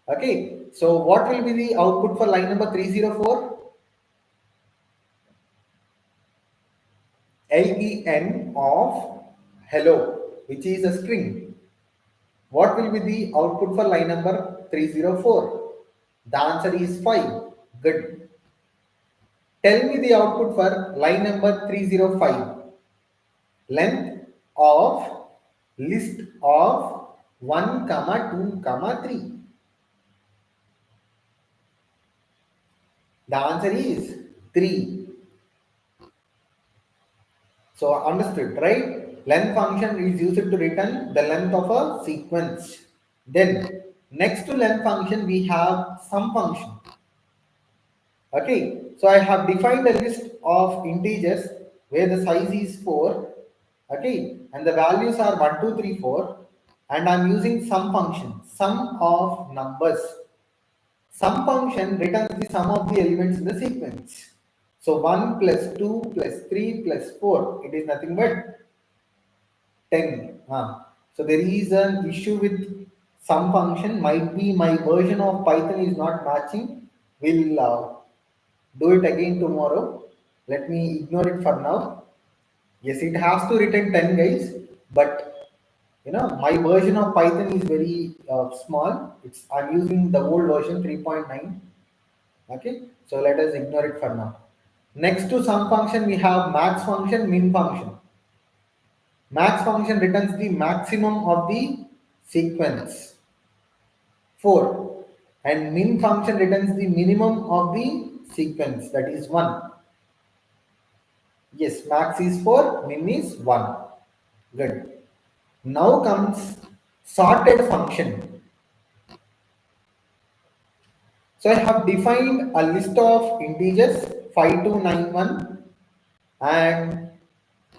Okay, so what will be the output for line number 304? len of hello, which is a string. What will be the output for line number 304? The answer is 5. Good. Tell me the output for line number 305. Length of list of 1, comma 2, comma 3. The answer is 3. So understood, right? Length function is used to return the length of a sequence. Then next to length function we have sum function. Okay, so I have defined a list of integers where the size is 4. Okay, and the values are 1, 2, 3, 4, and I'm using sum function, sum of numbers. Sum function returns the sum of the elements in the sequence. So 1 plus 2 plus 3 plus 4, it is nothing but 10. So there is an issue with sum function. Might be my version of Python is not matching. We'll do it again tomorrow. Let me ignore it for now. Yes, it has to return 10, guys, but my version of Python is very small. I'm using the old version 3.9. Okay, so let us ignore it for now. Next to sum function we have max function, min function. Max function returns the maximum of the sequence 4, and min function returns the minimum of the sequence, that is 1. Yes, max is 4, min is 1. Good. Now comes sorted function. So I have defined a list of integers 5291, and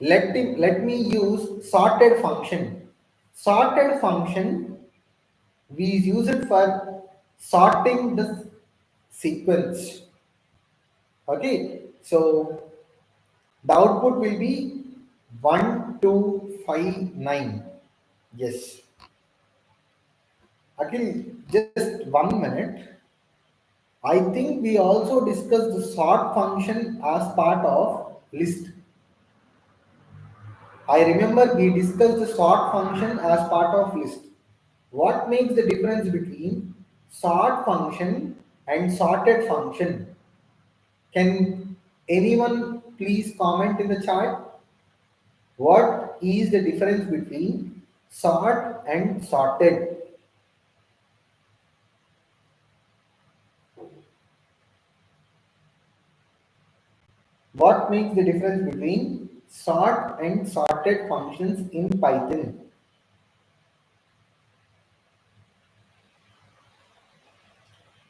Let me use sorted function. Sorted function, we use it for sorting the sequence. Okay, so the output will be 1259. Yes. Akhil, just 1 minute. I think we also discussed the sort function as part of list. I remember we discussed the sort function as part of list. What makes the difference between sort function and sorted function? Can anyone please comment in the chat? What is the difference between sort and sorted? What makes the difference between sort and sorted functions in Python?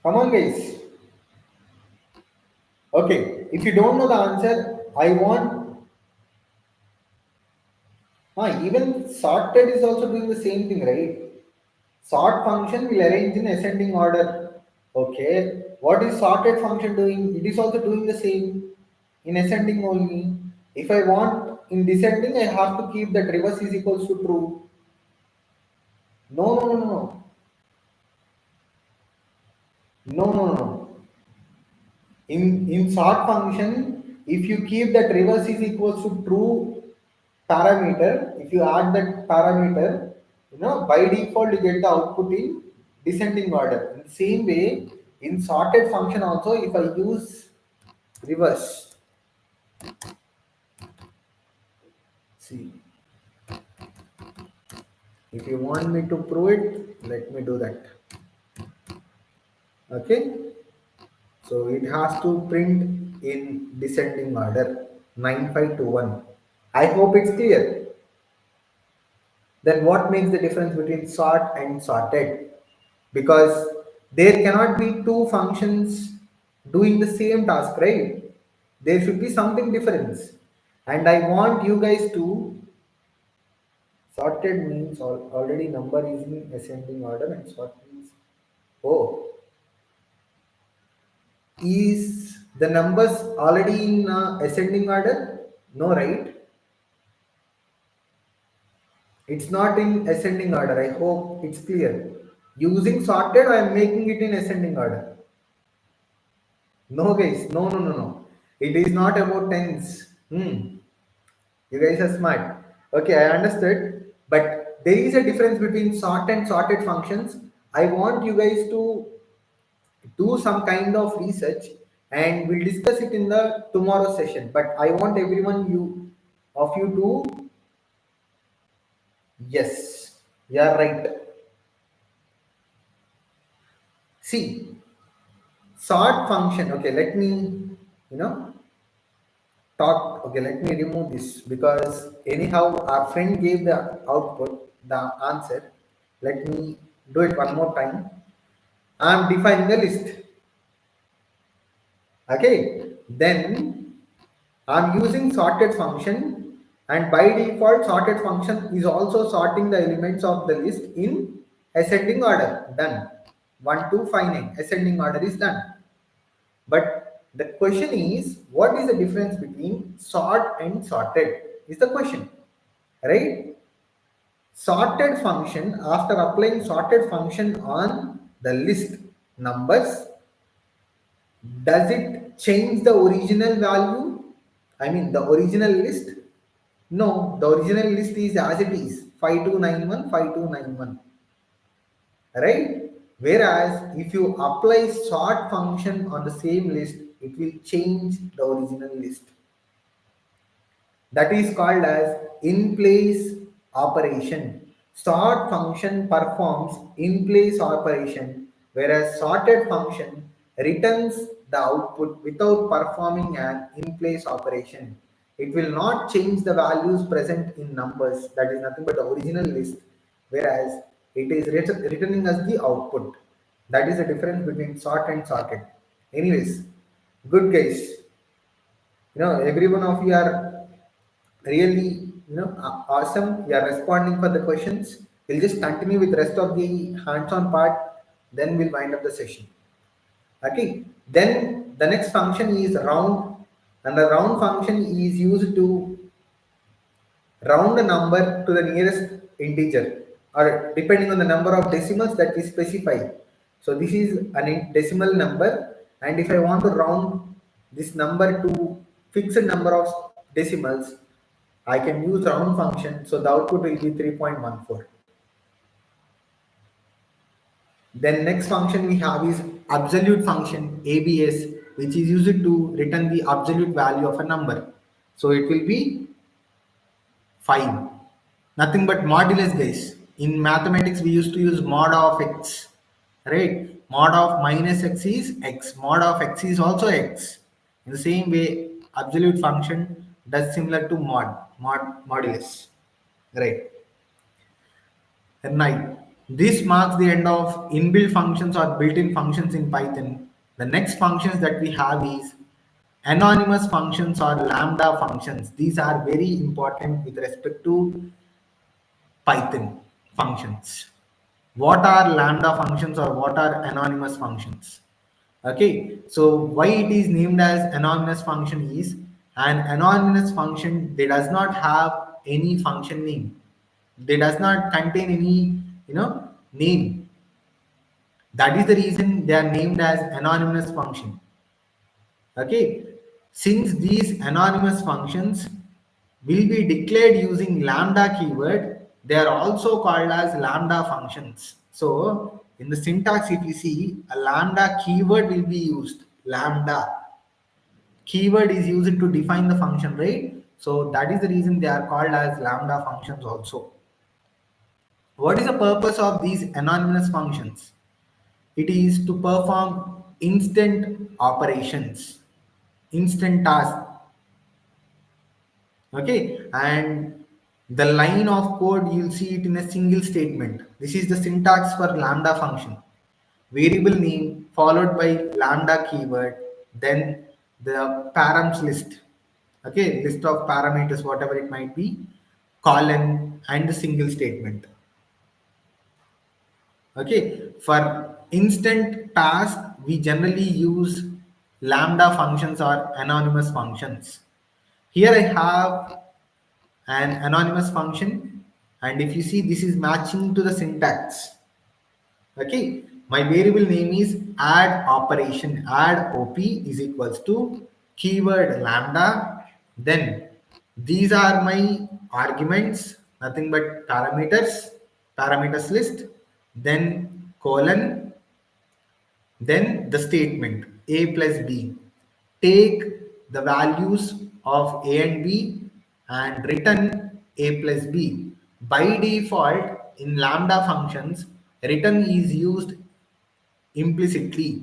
Come on, guys. Okay, if you don't know the answer, I want. Even sorted is also doing the same thing, right? Sort function will arrange in ascending order. Okay, what is sorted function doing? It is also doing the same in ascending only. If I want in descending, I have to keep that reverse is equals to true. No, no, no, no, no, no, no, no. In sort function, if you keep that reverse is equals to true parameter, if you add that parameter, by default you get the output in descending order. In the same way, in sorted function also, if I use reverse, see, if you want me to prove it, let me do that. Okay, so it has to print in descending order 9521. I hope it's clear. Then what makes the difference between sort and sorted? Because there cannot be two functions doing the same task, right? There should be something difference. And I want you guys to sorted means already number is in ascending order, and sort means, oh, is the numbers already in ascending order? No, right? It's not in ascending order. I hope it's clear. Using sorted, I am making it in ascending order. No, guys. No, no, no, no. It is not about tens. You guys are smart. Okay, I understood. But there is a difference between sort and sorted functions. I want you guys to do some kind of research, and we'll discuss it in the tomorrow session. But I want everyone of you to, yes, you're right. See, sort function. Okay, let me you know talk. Okay, let me remove this because anyhow our friend gave the output, the answer. Let me do it one more time. I'm defining the list. Okay, then I'm using sorted function, and by default sorted function is also sorting the elements of the list in ascending order. Done. 1259 ascending order is done. But the question is, what is the difference between sort and sorted? Is the question, right? Sorted function, after applying sorted function on the list numbers, does it change the original value? I mean, the original list? No, the original list is as it is 5291, 5291. Right? Whereas if you apply sort function on the same list, it will change the original list. That is called as in place operation. Sort function performs in place operation, whereas sorted function returns the output without performing an in place operation. It will not change the values present in numbers, that is nothing but the original list, whereas it is returning as the output. That is the difference between sort and sorted. Anyways, good guys. Every one of you are really, awesome. We are responding for the questions. We'll just continue with rest of the hands-on part, then we'll wind up the session. Okay, then the next function is round, and the round function is used to round a number to the nearest integer, or depending on the number of decimals that we specify. So this is decimal number, and if I want to round this number to fixed number of decimals, I can use round function. So the output will be 3.14. Then next function we have is absolute function, ABS, which is used to return the absolute value of a number. So it will be 5. Nothing but modulus, guys. In mathematics, we used to use mod of x, right? Mod of minus x is x. Mod of x is also x. In the same way, absolute function does similar to modulus, right? Right. This marks the end of inbuilt functions or built-in functions in Python. The next functions that we have is anonymous functions or lambda functions. These are very important with respect to Python functions. What are lambda functions or what are anonymous functions? Okay, so why it is named as anonymous function is an anonymous function, they does not have any function name. They does not contain any name. That is the reason they are named as anonymous function. Okay, since these anonymous functions will be declared using lambda keyword, they are also called as lambda functions. So in the syntax, if you see, a lambda keyword will be used. Lambda keyword is used to define the function, right? So that is the reason they are called as lambda functions also. What is the purpose of these anonymous functions? It is to perform instant operations, instant tasks. Okay, and the line of code, you'll see it in a single statement. This is the syntax for lambda function. Variable name followed by lambda keyword, then the params list. Okay, list of parameters, whatever it might be, colon, and the single statement. Okay, for instant task, we generally use lambda functions or anonymous functions. Here I have an anonymous function, and if you see, this is matching to the syntax. Okay, my variable name is add operation, add op is equals to keyword lambda. Then these are my arguments, nothing but parameters list, then colon, then the statement a plus b. Take the values of a and b and return a plus b. By default, in lambda functions, return is used implicitly.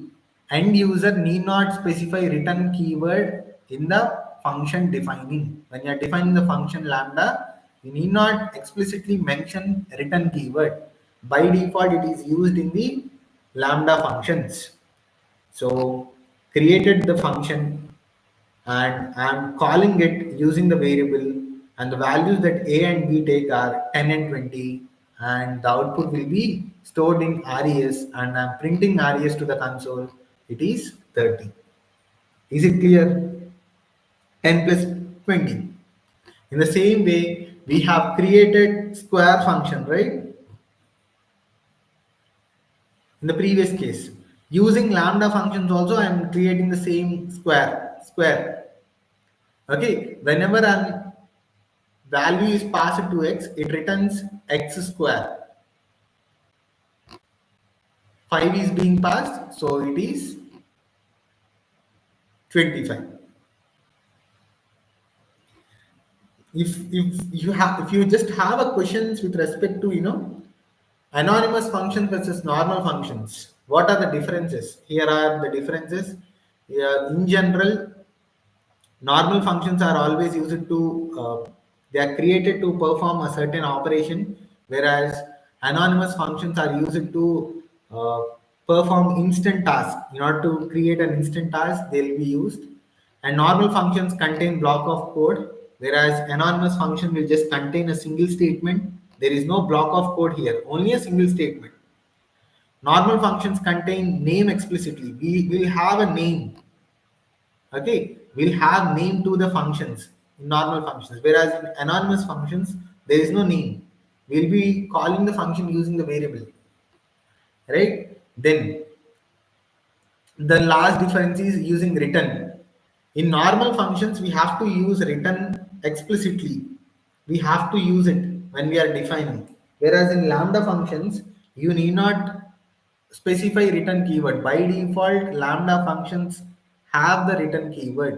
End user need not specify return keyword in the function defining. When you are defining the function lambda, you need not explicitly mention return keyword. By default, it is used in the lambda functions. So created the function and I'm calling it using the variable, and the values that a and b take are 10 and 20, and the output will be stored in res, and I'm printing res to the console. It is 30. Is it clear? 10 plus 20. In the same way, we have created square function, right? In the previous case, using lambda functions also, I am creating the same square. Okay, whenever an value is passed to x, it returns x square. 5 is being passed, so it is 25. If you just have a questions with respect to anonymous functions versus normal functions, what are the differences? Here are the differences. In general, normal functions are always used to they are created to perform a certain operation, whereas anonymous functions are used to perform instant tasks. In order to create an instant task, they'll be used. And normal functions contain block of code, whereas anonymous function will just contain a single statement. There is no block of code here, only a single statement. Normal functions contain name explicitly. We will have a name. Okay, we'll have name to the functions in normal functions, whereas in anonymous functions there is no name. We'll be calling the function using the variable, right? Then the last difference is using return. In normal functions, we have to use return explicitly. We have to use it when we are defining. Whereas in lambda functions, you need not specify return keyword. By default, lambda functions have the return keyword.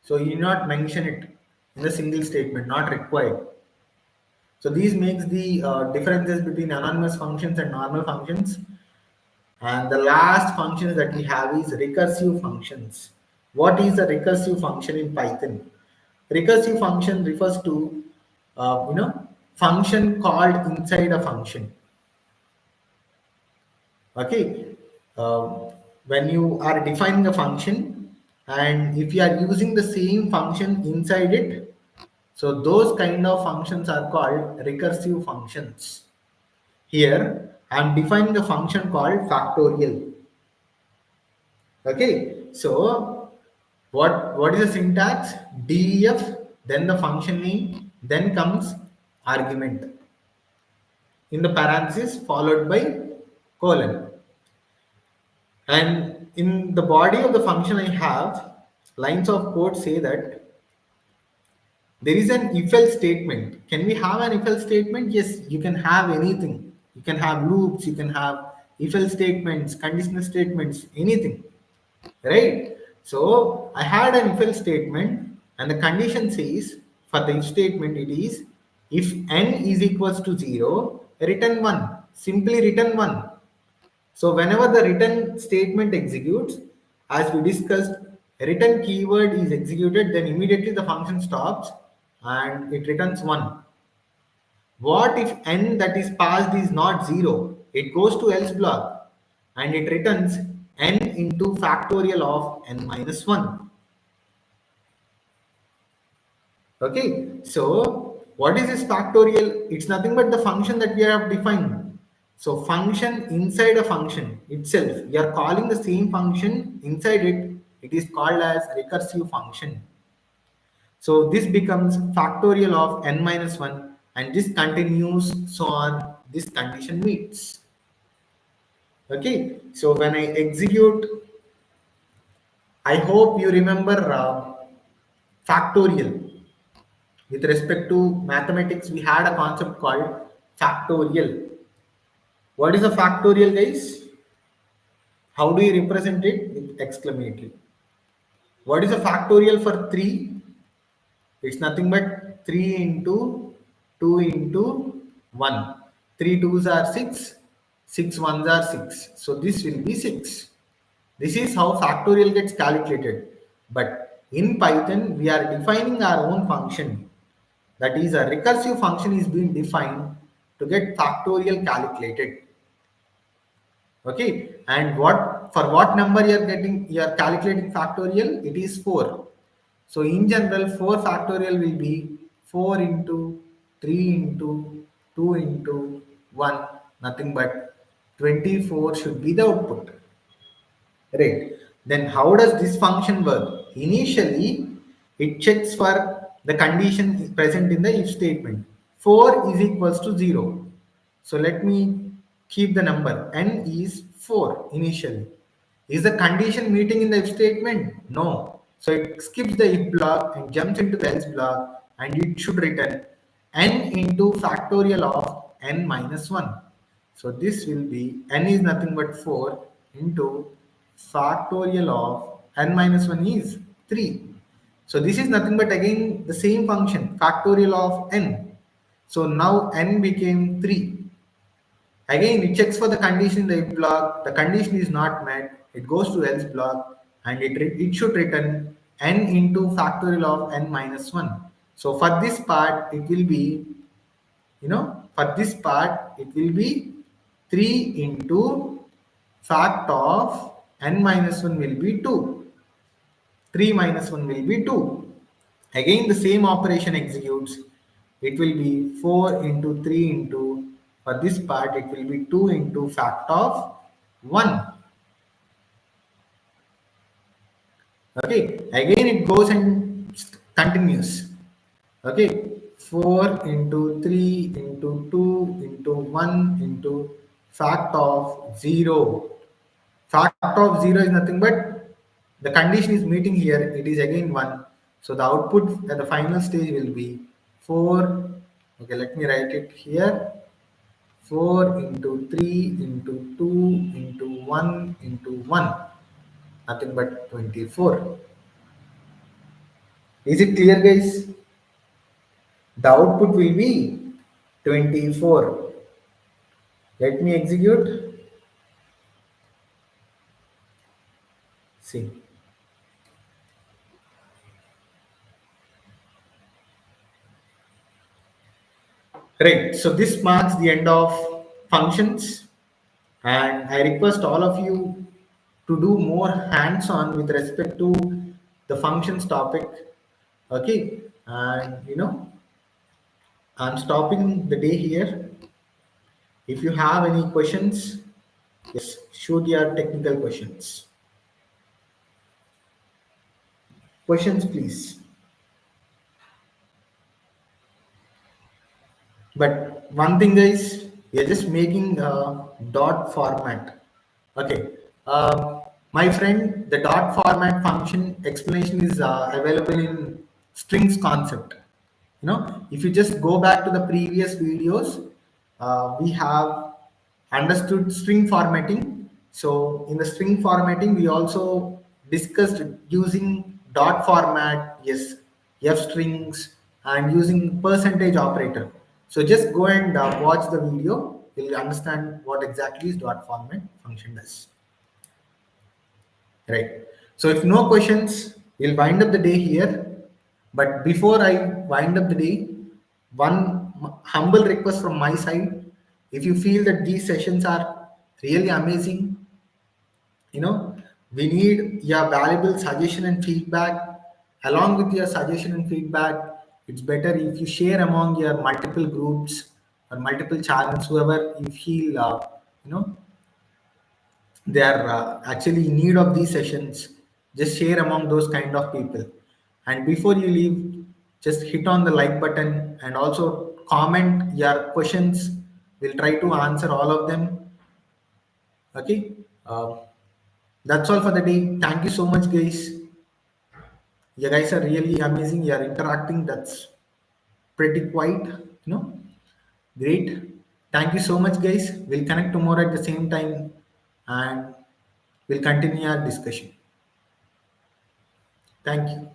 So you need not mention it in the single statement, not required. So these makes the differences between anonymous functions and normal functions. And the last functions that we have is recursive functions. What is a recursive function in Python? Recursive function refers to function called inside a function. Okay, when you are defining a function and if you are using the same function inside it, so those kind of functions are called recursive functions. Here I am defining a function called factorial. Okay, so what is the syntax? Def, then the function name, then comes argument in the parenthesis followed by colon. And in the body of the function I have lines of code say that there is an if else statement. Can we have an if else statement? Yes, you can have anything. You can have loops, you can have if else statements, conditional statements, anything. Right? So I had an if else statement and the condition says for the if statement it is if n is equals to 0, return 1. Simply return 1. So whenever the return statement executes, as we discussed, return keyword is executed, then immediately the function stops and it returns 1. What if n that is passed is not 0? It goes to else block and it returns n into factorial of n minus 1. Okay, so what is this factorial? It's nothing but the function that we have defined. So function inside a function itself, we are calling the same function inside it. It is called as recursive function. So this becomes factorial of n minus 1 and this continues so on this condition meets. Okay, so when I execute, I hope you remember factorial. With respect to mathematics, we had a concept called factorial. What is a factorial, guys? How do you represent it? With exclamatory. What is a factorial for 3? It's nothing but 3 into 2 into 1. 3 2s are 6, 6 1s are 6. So this will be 6. This is how factorial gets calculated. But in Python, we are defining our own function. That is, a recursive function is being defined to get factorial calculated. Okay, and what number you are calculating factorial? It is 4. So in general, 4 factorial will be 4 into 3 into 2 into 1, nothing but 24 should be the output. Right. Then how does this function work? Initially, it checks for the condition present in the if statement. 4 is equals to 0. So let me keep the number. N is 4 initially. Is the condition meeting in the if statement? No. So it skips the if block and jumps into the else block and it should return n into factorial of n minus 1. So this will be n is nothing but 4 into factorial of n minus 1 is 3. So this is nothing but again the same function factorial of n. So now n became 3. Again it checks for the condition in the if block. The condition is not met. It goes to else block and it should return n into factorial of n minus 1. So for this part it will be for this part it will be 3 into fact of n minus 1 will be 2. 3 minus 1 will be 2. Again, the same operation executes. It will be 4 into 3 into, for this part, it will be 2 into fact of 1. Okay, again it goes and continues. Okay, 4 into 3 into 2 into 1 into fact of 0. Fact of 0 is nothing but the condition is meeting here, it is again 1. So the output at the final stage will be 4. Okay, let me write it here. 4 into 3 into 2 into 1 into 1. Nothing but 24. Is it clear, guys? The output will be 24. Let me execute. See. Right. So this marks the end of functions. And I request all of you to do more hands-on with respect to the functions topic. Okay. And I'm stopping the day here. If you have any questions, yes, shoot your technical questions. Questions, please. But one thing is, we are just making a dot format. Okay. My friend, the dot format function explanation is available in strings concept. If you just go back to the previous videos, we have understood string formatting. So in the string formatting, we also discussed using dot format, yes, f strings, and using percentage operator. So just go and watch the video. You'll understand what exactly is dot format function does. Right. So if no questions, we'll wind up the day here. But before I wind up the day, one humble request from my side. If you feel that these sessions are really amazing, we need your valuable suggestion and feedback. Along with your suggestion and feedback, it's better if you share among your multiple groups or multiple channels, whoever you feel, you know, they are actually in need of these sessions. Just share among those kind of people. And before you leave, just hit on the like button and also comment your questions. We'll try to answer all of them. Okay. That's all for the day. Thank you so much, guys. You guys are really amazing. You are interacting. That's pretty quite, great. Thank you so much, guys. We'll connect tomorrow at the same time and we'll continue our discussion. Thank you.